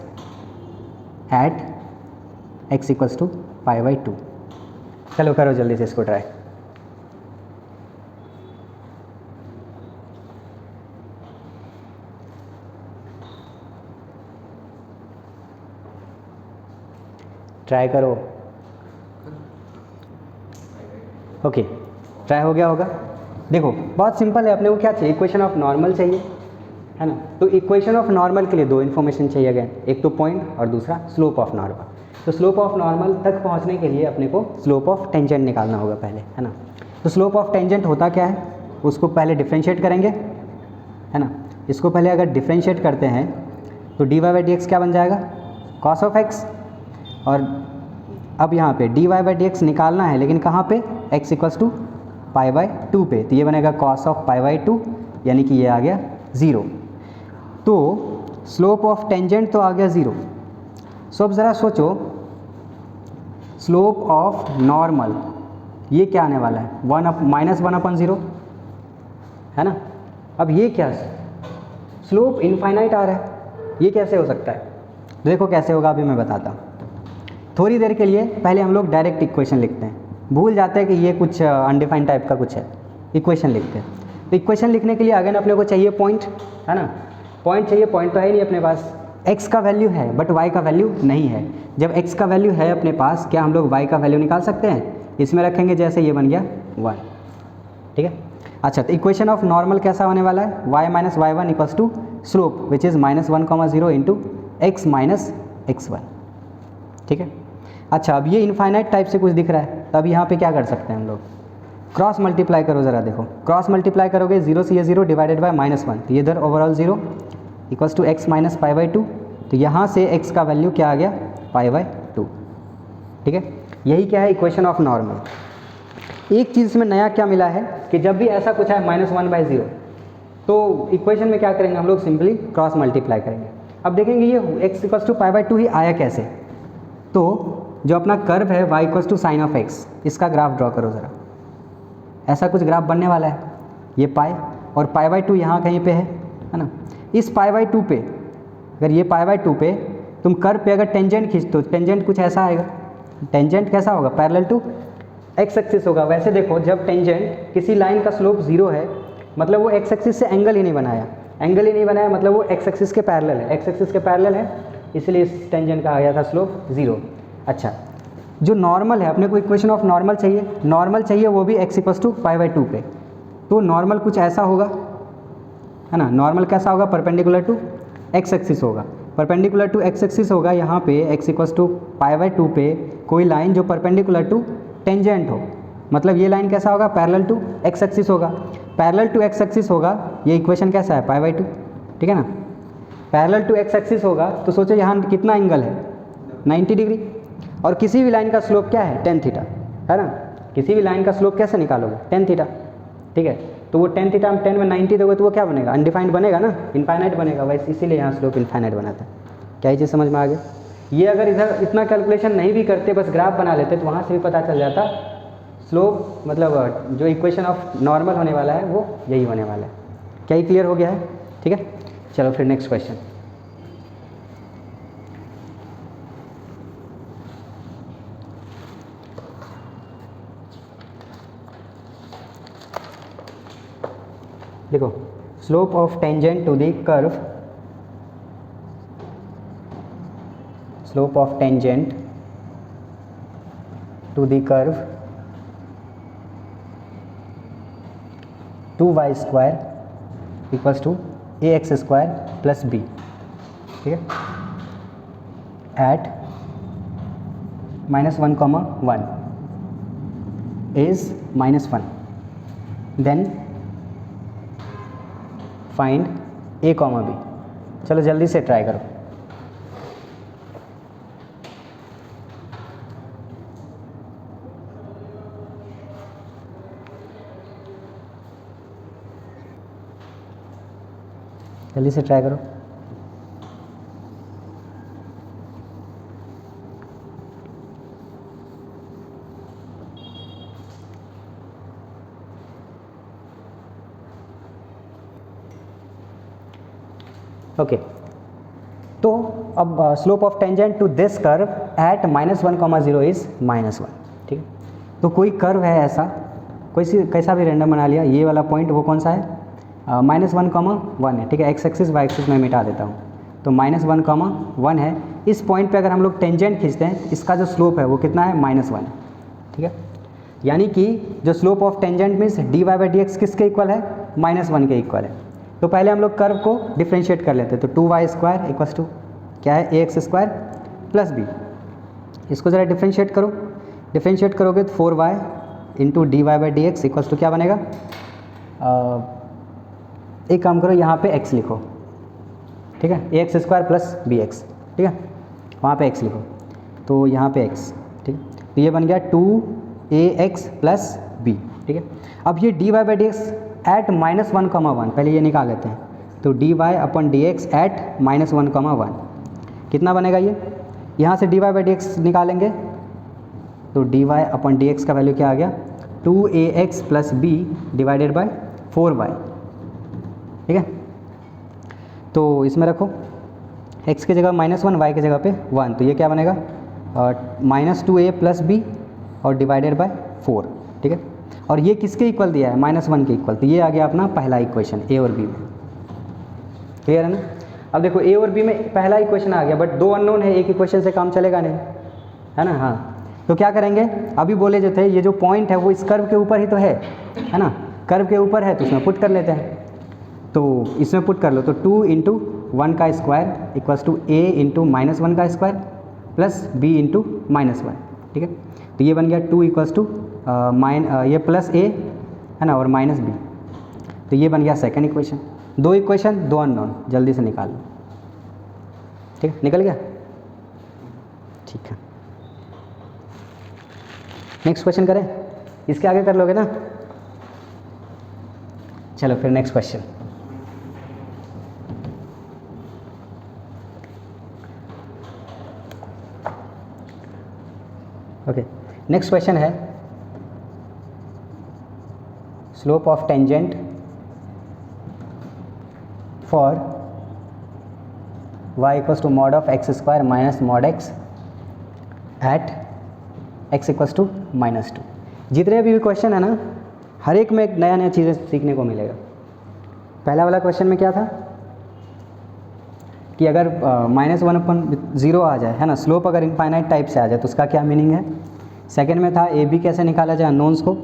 at x equals to pi by 2। चलो करो जल्दी से इसको ट्राई। ट्राई करो। ओके ट्राई हो गया होगा। देखो बहुत सिंपल है, अपने को क्या चाहिए, इक्वेशन ऑफ नॉर्मल चाहिए, है ना। तो इक्वेशन ऑफ नॉर्मल के लिए दो इन्फॉर्मेशन चाहिए अगेन, एक तो पॉइंट और दूसरा स्लोप ऑफ नॉर्मल। तो स्लोप ऑफ नॉर्मल तक पहुंचने के लिए अपने को स्लोप ऑफ टेंजेंट निकालना होगा पहले, है ना। तो स्लोप ऑफ टेंजेंट होता क्या है, उसको पहले डिफ्रेंशिएट करेंगे, है ना। इसको पहले अगर डिफ्रेंशिएट करते हैं तो dy बाई dx क्या बन जाएगा, cos ऑफ x। और अब यहाँ पे dy बाई dx निकालना है, लेकिन कहाँ पे, x equals to pi by 2 पे। तो ये बनेगा cos ऑफ पाई बाई 2, यानी कि ये आ गया 0। तो स्लोप ऑफ टेंजेंट तो आ गया 0। सो अब ज़रा सोचो, स्लोप ऑफ नॉर्मल ये क्या आने वाला है, -1/0, है ना। अब ये क्या, स्लोप इनफाइनाइट आ रहा है, ये कैसे हो सकता है। देखो कैसे होगा, अभी मैं बताता हूँ। थोड़ी देर के लिए पहले हम लोग डायरेक्ट इक्वेशन लिखते हैं, भूल जाते हैं कि ये कुछ अनडिफाइंड टाइप का कुछ है, इक्वेशन लिखते हैं। तो इक्वेशन लिखने के लिए अगेन अपने को चाहिए पॉइंट, है ना। पॉइंट चाहिए, पॉइंट तो है ही नहीं अपने पास। x का वैल्यू है बट y का वैल्यू नहीं है। जब x का वैल्यू है अपने पास, क्या हम लोग y का वैल्यू निकाल सकते हैं, इसमें रखेंगे, जैसे ये बन गया 1, ठीक है। अच्छा, तो इक्वेशन ऑफ नॉर्मल कैसा होने वाला है, y minus y1 equals to slope which is -1,0 into x minus x1, ठीक है। अच्छा, अब ये इनफाइनाइट टाइप से कुछ दिख रहा है, तो अब यहाँ पे क्या कर सकते हैं हम लोग, क्रॉस मल्टीप्लाई करो ज़रा। देखो क्रॉस मल्टीप्लाई करोगे, 0 से ये 0 डिवाइडेड बाय -1, तो ये इधर overall 0 equals to x minus pi by 2। तो यहाँ से x का वैल्यू क्या आ गया, पाई बाई 2, ठीक है। यही क्या है, इक्वेशन ऑफ नॉर्मल। एक चीज़ में नया क्या मिला है कि जब भी ऐसा कुछ है -1/0, तो इक्वेशन में क्या करेंगे हम लोग, सिंपली क्रॉस मल्टीप्लाई करेंगे। अब देखेंगे ये x equals to pi by 2 ही आया कैसे। तो जो अपना कर्व है y equals to sine of x, इसका ग्राफ ड्रॉ करो ज़रा। ऐसा कुछ ग्राफ बनने वाला है, ये पाई और पाई बाई 2 यहाँ कहीं पे है ना। इस पाई बाई 2 पे, अगर ये पाई बाई 2 पे तुम कर्व पे अगर टेंजेंट खींचते हो, टेंजेंट कुछ ऐसा आएगा। टेंजेंट कैसा होगा, पैरेलल टू एक्स एक्सिस होगा। वैसे देखो, जब टेंजेंट किसी लाइन का स्लोप 0 है, मतलब वो एक्स एक्सिस से एंगल ही नहीं बनाया, एंगल ही नहीं बनाया मतलब वो एक्स एक्सिस के पैरेलल है, एक्स एक्सिस के पैरेलल है, इसलिए इस टेंजेंट का आ गया था स्लोप 0। अच्छा, जो नॉर्मल है, अपने को इक्वेशन ऑफ नॉर्मल चाहिए, नॉर्मल चाहिए वो भी x equals to pi by 2 पे। तो नॉर्मल कुछ ऐसा होगा, है ना। नॉर्मल कैसा होगा, परपेंडिकुलर टू एक्स एक्सिस होगा। परपेंडिकुलर टू एक्स एक्सिस होगा यहाँ पे x इक्वल्स टू π/2 पे कोई लाइन जो परपेंडिकुलर टू टेंजेंट हो, मतलब ये लाइन कैसा होगा, पैरेलल टू एक्स एक्सिस होगा। पैरेलल टू एक्स एक्सिस होगा, ये इक्वेशन कैसा है, π/2, ठीक है ना। पैरेलल टू एक्स एक्सिस होगा तो सोचो यहाँ कितना एंगल है, 90 डिग्री। और किसी भी लाइन का स्लोप क्या है, tan थीटा, है ना। किसी भी लाइन का स्लोप कैसे निकालोगे, tan थीटा, ठीक है। तो वो tan थीटा हम 10 में 90 दोगे तो वो क्या बनेगा, अनडिफाइंड बनेगा ना, इनफाइनाइट बनेगा। वैसे इसीलिए यहाँ स्लोप इनफाइनाइट बनाता है। क्या ये चीज़ समझ में आ गया। ये अगर इधर इतना कैलकुलेशन नहीं भी करते, बस ग्राफ बना लेते तो वहाँ से भी पता चल जाता स्लोप मतलब जो इक्वेशन ऑफ नॉर्मल होने वाला है वो यही होने वाला है। क्या ये क्लियर हो गया है, ठीक है। चलो फिर नेक्स्ट क्वेश्चन। देखो, slope of tangent to the curve, slope of tangent to the curve 2y square equals to ax square plus b, ठीक है, at -1, is -1, then find a, b। चलो जल्दी से ट्राई करो। जल्दी से ट्राई करो। ओके, तो अब slope of tangent to this curve at -1, 0 is -1, ठीक है। तो कोई कर्व है ऐसा, कोई सी कैसा भी रैंडम बना लिया, ये वाला पॉइंट वो कौन सा है, -1, 1 है, ठीक है। एक्स एक्सिस वाई एक्सिस में मिटा देता हूँ, तो -1, 1 है। इस पॉइंट पे अगर हम लोग टेंजेंट खींचते हैं, इसका जो स्लोप है वो कितना है, -1, ठीक है। यानी कि जो slope of tangent means dy/dx किसके इक्वल है, -1 के इक्वल है। तो पहले हम लोग कर्व को डिफ्रेंशिएट कर लेते हैं, तो 2y स्क्वायर इक्वल्स टू क्या है, ax स्क्वायर प्लस b। इसको ज़रा डिफ्रेंशिएट करो, डिफ्रेंशिएट करोगे तो 4y into dy/dx equals to क्या बनेगा, एक काम करो यहाँ पे x लिखो, ठीक है, ax स्क्वायर प्लस bx, ठीक है, वहाँ पे x लिखो, तो यहाँ पे x, ठीक है। तो ये बन गया 2ax प्लस b, ठीक है। अब ये dy/dx एट -1, 1, पहले ये निकाल लेते हैं, तो dy/dx एट -1, 1 कितना बनेगा ये, यहाँ से dy/dx निकालेंगे तो dy/dx का वैल्यू क्या आ गया, 2ax plus b divided by 4y, ठीक है। तो इसमें रखो x की जगह -1, y की जगह पे 1, तो ये क्या बनेगा, -2a प्लस b और डिवाइडेड बाय 4, ठीक है। और ये किसके इक्वल दिया है, -1 के इक्वल, तो ये आ गया अपना पहला इक्वेशन a और b में, क्लियर है ना। अब देखो a और b में पहला इक्वेशन आ गया, बट दो अननोन है, एक इक्वेशन से काम चलेगा नहीं, है ना। हाँ, तो क्या करेंगे, अभी बोले जो थे ये जो पॉइंट है वो इस कर्व के ऊपर ही तो है ना, कर्व के ऊपर है तो उसमें पुट कर लेते हैं। तो इसमें पुट कर लो, तो 2 इंटू 1 का square equals to a into -1 का स्क्वायर प्लस b इंटू -1, ठीक है। तो ये बन गया 2 इक्वल्स टू ये प्लस a है ना और माइनस b, तो ये बन गया सेकंड इक्वेशन। दो इक्वेशन, दो अननोन, जल्दी से निकाल लो, ठीक है, निकल गया, ठीक है। नेक्स्ट क्वेश्चन करें, इसके आगे कर लोगे ना। चलो फिर next question. Okay, next question है slope of tangent for y equals to mod of x square minus mod x at x equals to -2। जितने भी क्वेश्चन है ना, हर एक में एक नया नया चीज़ें सीखने को मिलेगा। पहला वाला क्वेश्चन में क्या था कि अगर -1/0 आ जाए, है ना, स्लोप अगर इनफाइनाइट टाइप से आ जाए तो उसका क्या मीनिंग है। सेकंड में था ए बी कैसे निकाला जाए अननोन्स को।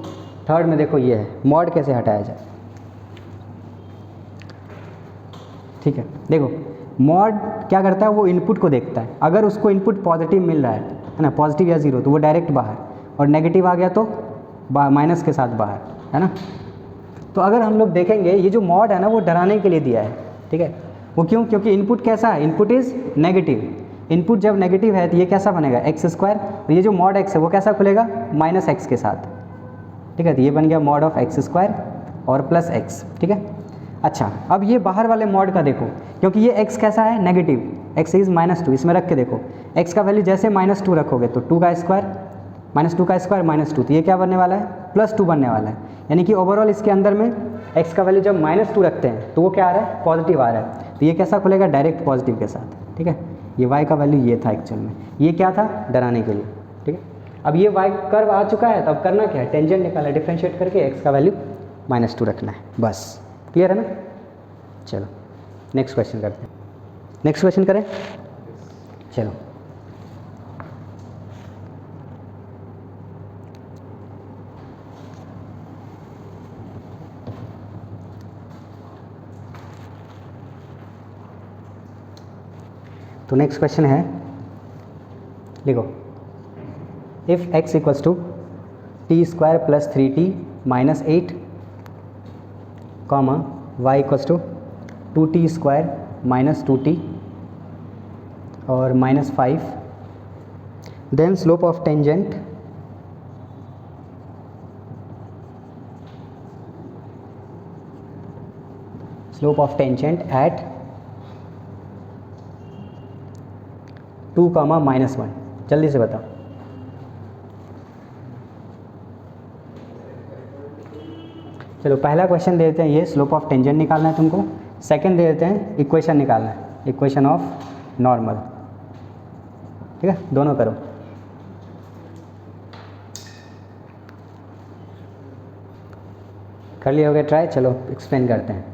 थर्ड में देखो ये है मॉड कैसे हटाया जाए। ठीक है, देखो मॉड क्या करता है, वो इनपुट को देखता है, अगर उसको इनपुट पॉजिटिव मिल रहा है ना, पॉजिटिव या ज़ीरो, तो वो डायरेक्ट बाहर, और नेगेटिव आ गया तो माइनस के साथ बाहर, है ना। तो अगर हम लोग देखेंगे ये जो मॉड है ना वो डराने के लिए दिया है, ठीक है। वो क्यों, क्योंकि इनपुट कैसा है, इनपुट इज़ नेगेटिव, इनपुट जब नेगेटिव है तो ये कैसा बनेगा एक्स स्क्वायर, और ये जो मॉड एक्स है वो कैसा खुलेगा माइनस एक्स के साथ, ठीक है। तो ये बन गया मॉड ऑफ एक्स स्क्वायर और प्लस एक्स, ठीक है। अच्छा, अब ये बाहर वाले मॉड का देखो, क्योंकि ये x कैसा है नेगेटिव, x इज़ -2, इसमें रख के देखो x का वैल्यू जैसे -2 रखोगे तो 2 का स्क्वायर, -2 का स्क्वायर -2, तो ये क्या बनने वाला है +2 बनने वाला है। यानी कि ओवरऑल इसके अंदर में x का वैल्यू जब -2 रखते हैं तो वो क्या आ रहा है पॉजिटिव आ रहा है, तो ये कैसा खुलेगा डायरेक्ट पॉजिटिव के साथ, ठीक है। ये y का वैल्यू ये था एक्चुअल में, ये क्या था डराने के लिए, ठीक है। अब ये y कर्व आ चुका है, तो अब करना क्या है, टेंजेंट निकालना, डिफरेंशिएट करके x का वैल्यू -2 रखना है, बस क्लियर है ना। चलो नेक्स्ट क्वेश्चन करते हैं, नेक्स्ट क्वेश्चन करें, चलो। तो नेक्स्ट क्वेश्चन है, लिखो, if x equals to t square plus 3t minus 8 comma y equals to 2t square minus 2t और -5, then slope of tangent at 2, -1, जल्दी से बताओ। चलो पहला क्वेश्चन दे देते हैं, ये स्लोप ऑफ टेंजेंट निकालना है तुमको, सेकंड दे देते हैं इक्वेशन निकालना है, इक्वेशन ऑफ नॉर्मल, ठीक है, दोनों करो। कर लिया होगा ट्राई, चलो एक्सप्लेन करते हैं।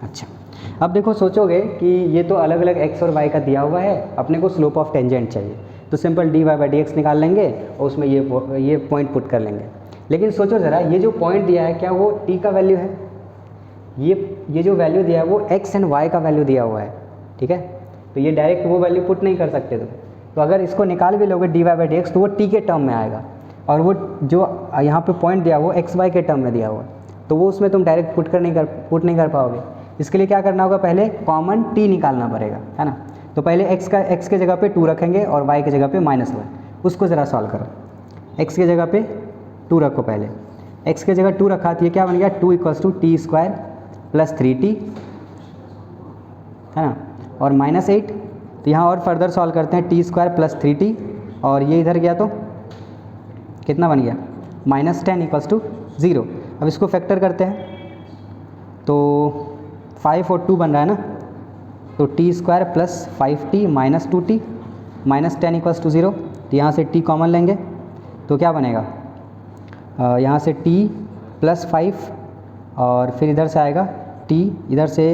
अच्छा, अब देखो सोचोगे कि ये तो अलग अलग x और y का दिया हुआ है, अपने को स्लोप ऑफ टेंजेंट चाहिए, तो सिंपल dy/dx निकाल लेंगे और उसमें ये पॉइंट पुट कर लेंगे। लेकिन सोचो ज़रा, ये जो पॉइंट दिया है क्या वो t का वैल्यू है, ये जो वैल्यू दिया है वो x एंड y का वैल्यू दिया हुआ है, ठीक है। तो ये डायरेक्ट वो वैल्यू पुट नहीं कर सकते तुम, तो अगर इसको निकाल भी लोगे dy/dx तो वो t के टर्म में आएगा, और वो जो यहाँ पे पॉइंट दिया वो xy के टर्म में दिया हुआ है, तो वो उसमें तुम डायरेक्ट पुट नहीं कर पाओगे। इसके लिए क्या करना होगा, पहले कॉमन t निकालना पड़ेगा, है ना। तो पहले x के जगह पे 2 रखेंगे और y के जगह पे -1, उसको ज़रा सॉल्व करो। x के जगह पे 2 रखो, पहले x के जगह 2 रखा तो ये क्या बन गया 2 = t स्क्वायर प्लस 3t, है ना, और -8, तो यहाँ और फर्दर सॉल्व करते हैं, t स्क्वायर प्लस 3t, और ये इधर गया तो कितना बन गया -10 = 0। अब इसको फैक्टर करते हैं तो 5 और 2 बन रहा है ना, तो t square plus 5t minus 2t -10 = 0, तो यहाँ से t कॉमन लेंगे तो क्या बनेगा, यहाँ से t प्लस 5 और फिर इधर से आएगा t, इधर से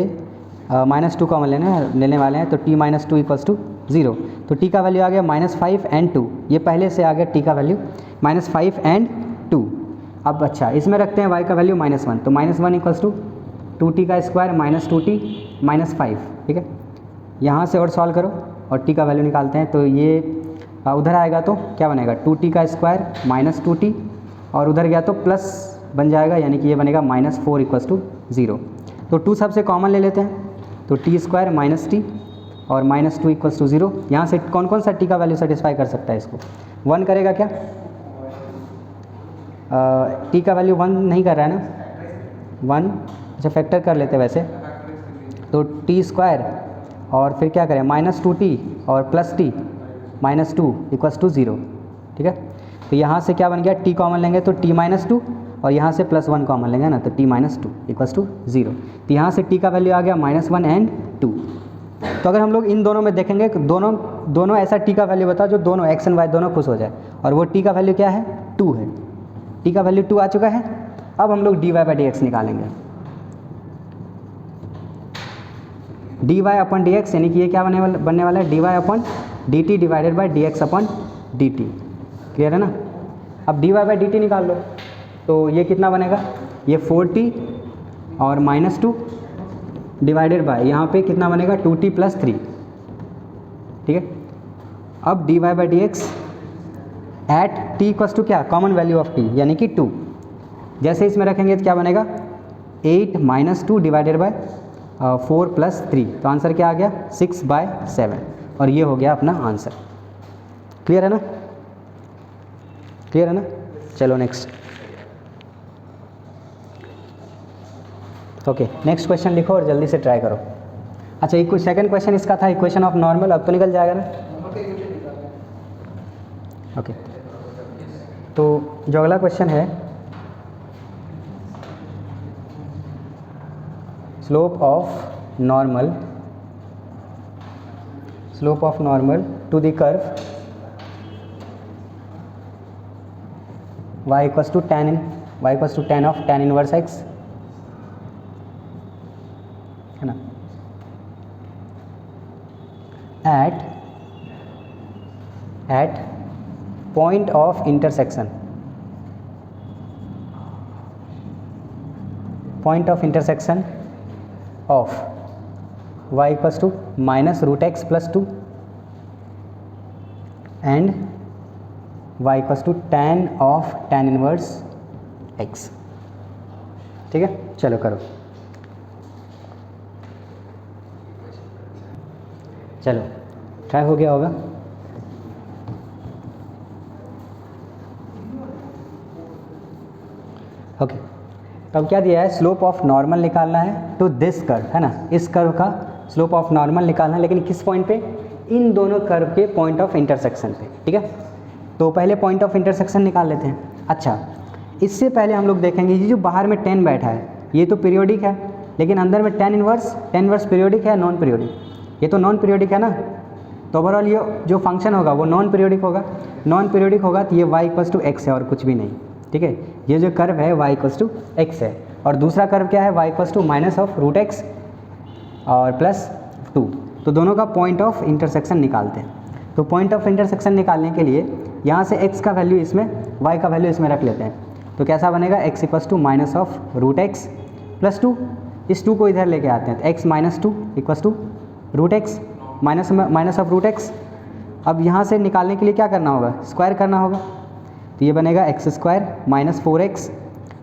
-2 कॉमन लेने वाले हैं, तो t -2 = 0, तो t का वैल्यू आ गया -5 एंड 2, ये पहले से आ गया t का वैल्यू -5 एंड 2। अब अच्छा, इसमें रखते हैं y का वैल्यू -1, तो -1 = 2t का स्क्वायर माइनस 2t -5, ठीक है। यहाँ से और सॉल्व करो और t का वैल्यू निकालते हैं, तो ये उधर आएगा तो क्या बनेगा 2t का स्क्वायर माइनस 2t, और उधर गया तो प्लस बन जाएगा, यानी कि ये बनेगा -4 = 0। तो 2 सबसे कॉमन ले लेते हैं, तो t स्क्वायर माइनस t और -2 = 0। यहाँ से कौन कौन सा t का वैल्यू सेटिस्फाई कर सकता है इसको, 1 करेगा क्या, t का वैल्यू 1 नहीं कर रहा है ना, 1, अच्छा फैक्टर कर लेते वैसे, तो t स्क्वायर और फिर क्या करें -2t और प्लस t -2 = 0, ठीक है। तो यहाँ से क्या बन गया, t कॉमन लेंगे तो t -2, और यहाँ से +1 कॉमन लेंगे ना, तो t -2 = 0। तो यहाँ से t का वैल्यू आ गया -1 एंड 2। तो अगर हम लोग इन दोनों में देखेंगे, दोनों ऐसा t का वैल्यू बताओ जो दोनों x एंड y दोनों खुश हो जाए, और वो t का वैल्यू क्या है 2 है, t का वैल्यू 2 आ चुका है। अब हम लोग dy/dx निकालेंगे, dy/dx, यानी कि ये क्या बनने वाला है dy/dt divided by dx/dt, clear है ना। अब dy/dt निकाल लो, तो ये कितना बनेगा, ये 4t और -2 डिवाइडेड बाय यहाँ पे कितना बनेगा 2t + 3, ठीक है। अब dy by d x at t equals to क्या, कॉमन वैल्यू ऑफ t यानी कि 2, जैसे इसमें रखेंगे तो क्या बनेगा 8 - 2 डिवाइडेड बाय 4 + 3, तो आंसर क्या आ गया 6/7, और ये हो गया अपना आंसर। क्लियर है ना, क्लियर है ना। चलो नेक्स्ट, ओके नेक्स्ट क्वेश्चन लिखो और जल्दी से ट्राई करो। अच्छा एक सेकंड क्वेश्चन इसका था इक्वेशन ऑफ नॉर्मल, अब तो निकल जाएगा ना। ओके तो जो अगला क्वेश्चन है, slope of normal to the curve y equals to tan of tan inverse x, है ना, at point of intersection of y equals to -√x + 2 and y equals to tan of tan inverse x, ठीक है। चलो करो, चलो try हो गया होगा। ओके अब क्या दिया है, स्लोप ऑफ नॉर्मल निकालना है टू दिस कर्व, है ना, इस कर्व का स्लोप ऑफ नॉर्मल निकालना है, लेकिन किस पॉइंट पे, इन दोनों कर्व के पॉइंट ऑफ इंटरसेक्शन पे, ठीक है। तो पहले पॉइंट ऑफ इंटरसेक्शन निकाल लेते हैं। अच्छा इससे पहले हम लोग देखेंगे ये जो बाहर में tan बैठा है ये तो पीरियोडिक है, लेकिन अंदर में tan इनवर्स पीरियोडिक है नॉन पीरियोडिक, ये तो नॉन पीरियोडिक है ना, तो ओवरऑल ये जो फंक्शन होगा वो नॉन पीरियोडिक होगा, तो ये y इक्वस टू एक्स है और कुछ भी नहीं, ठीक है। ये जो कर्व है y इक्वस टू एक्स है, और दूसरा कर्व क्या है y इक्वस टू -√x और +2, तो दोनों का पॉइंट ऑफ इंटरसेक्शन निकालते हैं। तो पॉइंट ऑफ इंटरसेक्शन निकालने के लिए यहाँ से x का वैल्यू इसमें, y का वैल्यू इसमें रख लेते हैं, तो कैसा बनेगा x इक्वस टू -√x + 2, इस 2 को इधर लेके आते हैं, तो x - 2 equals to √x -√x। अब यहाँ से निकालने के लिए क्या करना होगा, स्क्वायर करना होगा, तो ये बनेगा x² - 4x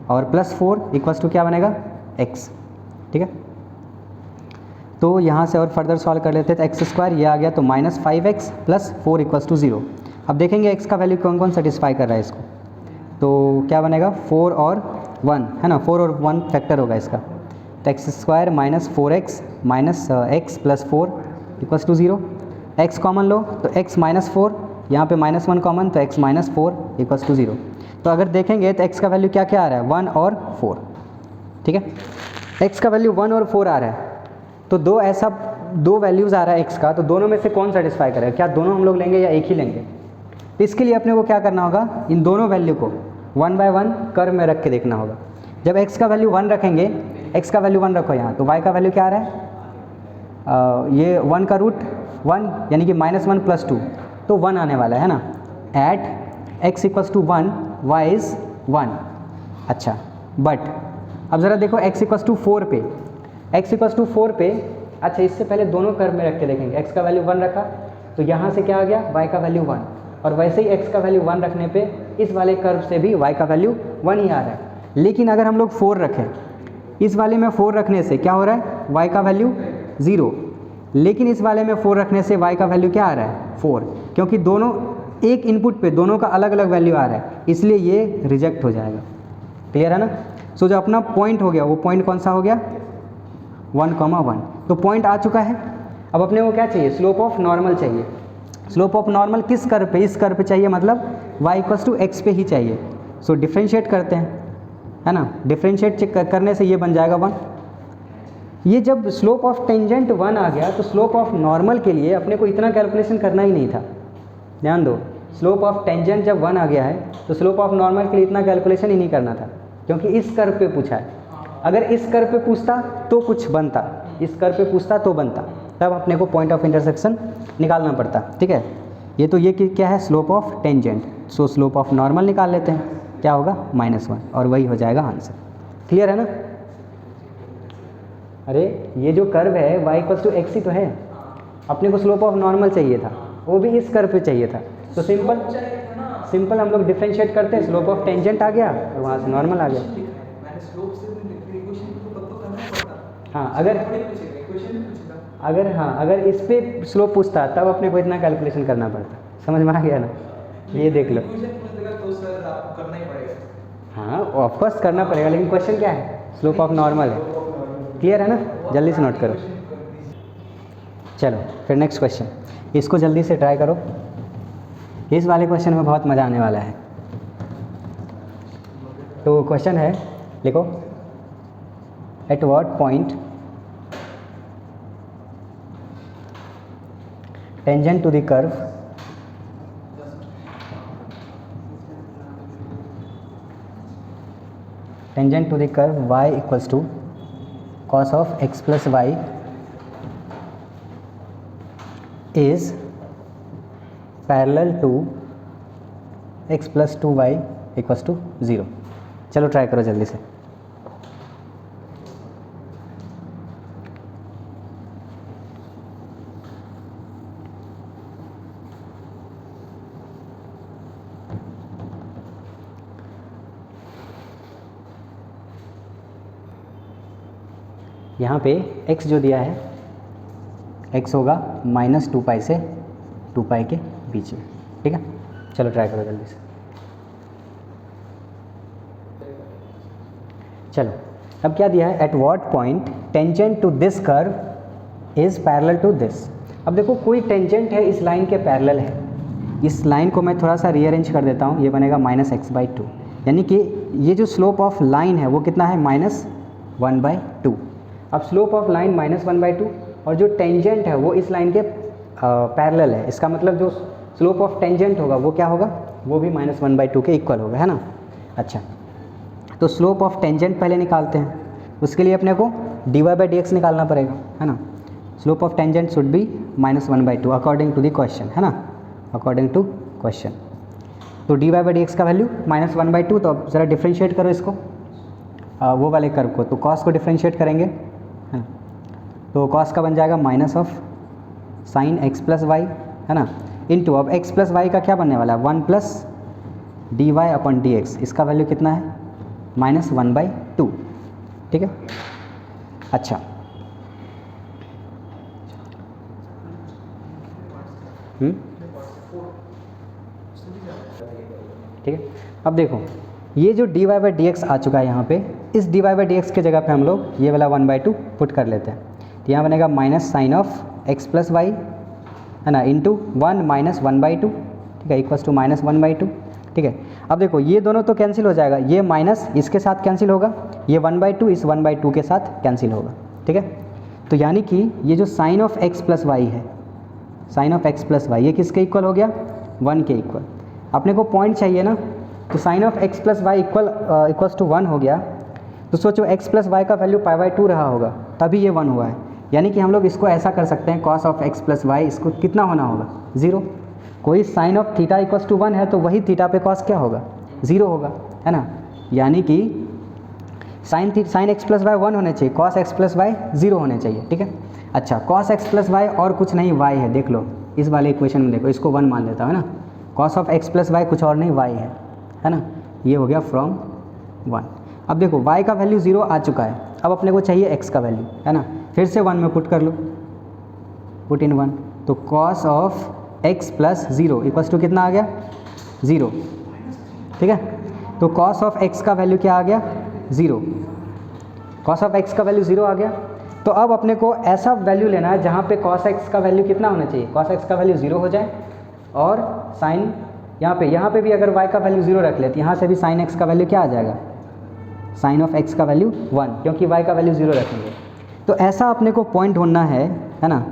और +4 इक्वस टू क्या बनेगा x, ठीक है। तो यहाँ से और फर्दर सॉल्व कर लेते हैं, तो x² ये आ गया, तो -5x + 4 इक्वस टू 0। अब देखेंगे x का वैल्यू कौन कौन सेटिस्फाई कर रहा है इसको, तो क्या बनेगा 4 और 1, है ना, 4 और 1 फैक्टर होगा इसका, तो x² - 4x - x + 4 equals to 0। x common लो तो x - 4, यहाँ पे -1 कॉमन, तो x - 4 इक्वस टू 0। तो अगर देखेंगे तो x का वैल्यू क्या क्या आ रहा है, 1 और 4, ठीक है। x का वैल्यू 1 और 4 आ रहा है, तो दो वैल्यूज़ आ रहा है x का, तो दोनों में से कौन सेटिस्फाई करेगा, क्या दोनों हम लोग लेंगे या एक ही लेंगे। तो इसके लिए अपने को क्या करना होगा, इन दोनों वैल्यू को 1 बाय 1 कर्व में रख के देखना होगा। जब x का वैल्यू 1 रखेंगे, x का वैल्यू 1 रखो यहाँ, तो y का वैल्यू क्या आ रहा है, ये 1 का रूट 1 यानी कि -1 + 2, तो 1 आने वाला है ना, at x equals to 1 y is 1। अच्छा बट अब ज़रा देखो x इक्वस टू 4 पे, अच्छा इससे पहले दोनों कर्व में रख के देखेंगे, x का वैल्यू 1 रखा तो यहाँ से क्या आ गया, y का वैल्यू 1, और वैसे ही x का वैल्यू 1 रखने पे इस वाले कर्व से भी y का वैल्यू 1 ही आ रहा है। लेकिन अगर हम लोग 4 रखें, इस वाले में 4 रखने से क्या हो रहा है, y का वैल्यू 0, लेकिन इस वाले में 4 रखने से y का वैल्यू क्या आ रहा है 4, क्योंकि दोनों एक इनपुट पे दोनों का अलग अलग वैल्यू आ रहा है, इसलिए ये रिजेक्ट हो जाएगा। क्लियर है ना। सो जो अपना पॉइंट हो गया वो पॉइंट कौन सा हो गया, 1,1, तो पॉइंट आ चुका है। अब अपने को क्या चाहिए, स्लोप ऑफ नॉर्मल चाहिए। स्लोप ऑफ नॉर्मल किस कर्व पे, इस कर्व पे चाहिए, मतलब y इक्वस टू एक्स पे ही चाहिए। सो डिफ्रेंशिएट करते हैं, है ना, डिफ्रेंशिएट करने से ये बन जाएगा 1। ये जब स्लोप ऑफ टेंजेंट 1 आ गया तो स्लोप ऑफ नॉर्मल के लिए अपने को इतना कैलकुलेशन करना ही नहीं था। ध्यान दो, स्लोप ऑफ टेंजेंट जब 1 आ गया है तो स्लोप ऑफ नॉर्मल के लिए इतना कैलकुलेशन ही नहीं करना था, क्योंकि इस कर्व पे पूछा है। अगर इस कर्व पे पूछता तो कुछ बनता, इस कर्व पे पूछता तो बनता, तब अपने को पॉइंट ऑफ इंटरसेक्शन निकालना पड़ता, ठीक है। ये तो ये क्या है, slope of tangent. So slope of normal निकाल लेते हैं, क्या होगा -1, और वही हो जाएगा आंसर। क्लियर है ना। अरे ये जो कर्व है y इक्वल्स टू एक्स ही तो है, अपने को स्लोप ऑफ नॉर्मल चाहिए था, वो भी इस कर्व पे चाहिए था। तो सिंपल हम लोग डिफ्रेंशिएट करते हैं, स्लोप ऑफ टेंजेंट आ गया और वहाँ से नॉर्मल आ गया। हाँ अगर इस पे स्लोप पूछता तब अपने को इतना कैलकुलेशन करना पड़ता। समझ में आ गया ना? ये देख लो। हाँ ऑफकोर्स करना पड़ेगा, लेकिन क्वेश्चन क्या है? स्लोप ऑफ नॉर्मल है। क्लियर है ना? जल्दी से नोट करो। चलो फिर नेक्स्ट क्वेश्चन, इसको जल्दी से ट्राई करो। इस वाले क्वेश्चन में बहुत मज़ा आने वाला है। तो क्वेश्चन है, लिखो, at what point tangent to the curve y equals to cos of x plus y is parallel to x plus 2y equals to 0। चलो ट्राई करो जल्दी से। यहाँ पे x जो दिया है, x होगा -2π से 2π के बीच में। ठीक है, चलो ट्राई करो जल्दी से। चलो अब क्या दिया है, at what point tangent to this curve is parallel to this. अब देखो कोई टेंजेंट है इस लाइन के पैरेलल है। इस लाइन को मैं थोड़ा सा रीअरेंज कर देता हूँ, ये बनेगा -x/2, यानी कि ये जो स्लोप ऑफ लाइन है वो कितना है, -1/2। अब स्लोप ऑफ लाइन -1/2 और जो टेंजेंट है वो इस लाइन के पैरेलल है, इसका मतलब जो स्लोप ऑफ टेंजेंट होगा वो क्या होगा, वो भी -1/2 के इक्वल होगा, है ना। अच्छा तो स्लोप ऑफ टेंजेंट पहले निकालते हैं, उसके लिए अपने को dy/dx निकालना पड़ेगा, है ना। Slope of tangent should be -1/2 according to the question, है ना, अकॉर्डिंग टू क्वेश्चन। तो dy/dx का वैल्यू -1/2, तो अब ज़रा डिफ्रेंशिएट करो इसको, वो वाले कर्व को। तो cos को डिफ्रेंशिएट करेंगे, है ना, तो cos का बन जाएगा minus of sine x plus y, है ना, इनटू अब x प्लस वाई का क्या बनने वाला है, 1 प्लस dy/dx। इसका वैल्यू कितना है, -1/2। ठीक है। अच्छा ठीक है, अब देखो ये जो dy/dx आ चुका है यहाँ पे, इस dy/dx के जगह पे हम लोग ये वाला 1/2 पुट कर लेते हैं। तो यहाँ बनेगा minus sine of x plus y, है ना, इंटू 1 माइनस 1/2, ठीक है, इक्वल्स टू -1/2। ठीक है, अब देखो ये दोनों तो कैंसिल हो जाएगा, ये माइनस इसके साथ कैंसिल होगा, ये 1/2 इस 1/2 के साथ कैंसिल होगा। ठीक है, तो यानी कि ये जो sine of x plus y है, sine of x plus y, ये किसके इक्वल हो गया, 1 के इक्वल। अपने को पॉइंट चाहिए ना, तो sine of x plus y equals to 1 हो गया। तो सोचो x प्लस वाई का वैल्यू π/2 रहा होगा, तभी ये 1 हुआ है। यानी कि हम लोग इसको ऐसा कर सकते हैं, cos of x plus y, इसको कितना होना होगा, 0। कोई sine of theta equals to 1 है तो वही थीटा पे cos क्या होगा, 0 होगा, है ना। यानी कि साइन x प्लस वाई 1 होने चाहिए, cos x प्लस वाई 0 होने चाहिए। ठीक है, अच्छा cos x प्लस वाई और कुछ नहीं y है, देख लो इस वाले इक्वेशन में, देखो इसको 1 मान लेता हूँ, है ना। cos of x plus y कुछ और नहीं y है ना, ये हो गया फ्रॉम 1। अब देखो y का वैल्यू 0 आ चुका है, अब अपने को चाहिए x का वैल्यू, है ना। फिर से 1 में पुट कर लो, पुट इन 1, तो cos of x plus 0 equals to कितना आ गया, 0। ठीक है, तो cos ऑफ x का वैल्यू क्या आ गया, 0। cos ऑफ x का वैल्यू 0 आ गया। तो अब अपने को ऐसा वैल्यू लेना है जहाँ पे cos x का वैल्यू कितना होना चाहिए, cos x का वैल्यू 0 हो जाए, और साइन यहाँ पे भी अगर y का वैल्यू 0 रख लेते, यहाँ से भी साइन x का वैल्यू क्या आ जाएगा, साइन ऑफ x का वैल्यू 1, क्योंकि y का वैल्यू 0 रखेंगे। तो ऐसा अपने को पॉइंट ढूंढना है ना,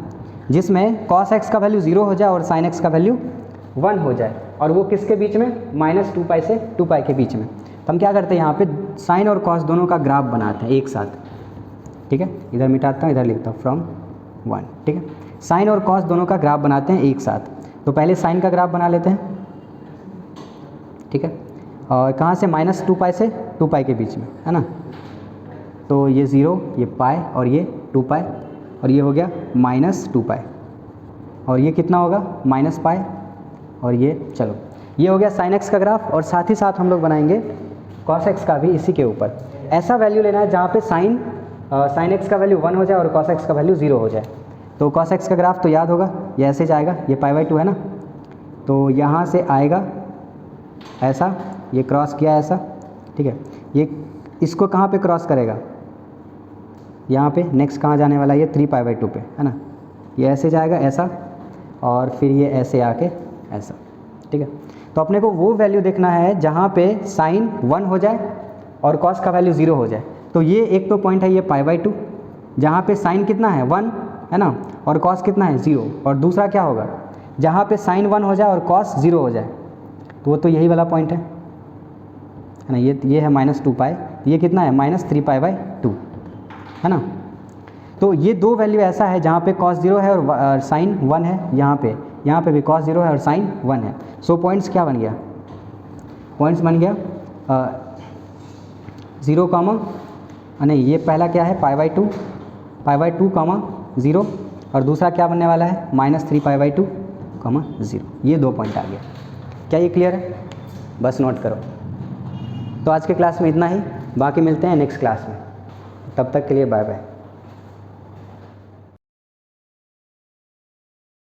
जिसमें cos x का वैल्यू 0 हो जाए और sin x का वैल्यू 1 हो जाए, और वो किसके बीच में, -2π से 2π के बीच में। तो हम क्या करते हैं, यहाँ पे साइन और cos दोनों का ग्राफ बनाते हैं एक साथ। ठीक है, इधर मिटाता हूँ, इधर लिखता हूँ फ्रॉम 1। ठीक है, साइन और cos दोनों का ग्राफ बनाते हैं एक साथ। तो पहले साइन का ग्राफ बना लेते हैं, ठीक है, और कहाँ से, -2π से 2π के बीच में, है ना। तो ये 0, ये पाई और ये 2 पाई, और ये हो गया -2 पाई, और ये कितना होगा -पाई, और ये चलो ये हो गया साइन एक्स का ग्राफ। और साथ ही साथ हम लोग बनाएंगे कॉस एक्स का भी इसी के ऊपर। ऐसा वैल्यू लेना है जहाँ पे साइन एक्स का वैल्यू 1 हो जाए और कॉस एक्स का वैल्यू 0 हो जाए। तो कॉस एक्स का ग्राफ तो याद होगा, ये ऐसे जाएगा, ये π/2 है ना, तो यहाँ से आएगा ऐसा, ये क्रॉस किया ऐसा, ठीक है, ये इसको कहाँ पे क्रॉस करेगा, यहाँ पे नेक्स्ट कहाँ जाने वाला है, ये 3π/2 पे है ना, ये ऐसे जाएगा ऐसा, और फिर ये ऐसे आके ऐसा, ठीक है। तो अपने को वो वैल्यू देखना है जहाँ पे साइन 1 हो जाए और कॉस का वैल्यू 0 हो जाए। तो ये एक तो पॉइंट है ये π/2, जहाँ पे साइन कितना है 1 है ना, और कॉस कितना है 0, और दूसरा क्या होगा जहाँ पे साइन 1 हो जाए और कॉस 0 हो जाए, तो वो तो यही वाला पॉइंट है ना, ये है -2 पाई, ये कितना है -3π/2 है ना। तो ये दो वैल्यू ऐसा है जहाँ पे cos 0 है और साइन 1 है, यहाँ पे भी cos 0 है और साइन 1 है। सो पॉइंट्स क्या बन गया, पॉइंट्स बन गया 0 कॉमा, नहीं ये पहला क्या है π/2 0, और दूसरा क्या बनने वाला है -3π/2 0। ये दो पॉइंट आ गया। क्या ये क्लियर है? बस नोट करो। तो आज के क्लास में इतना ही, बाकी मिलते हैं नेक्स्ट क्लास में, तब तक के लिए बाय बाय।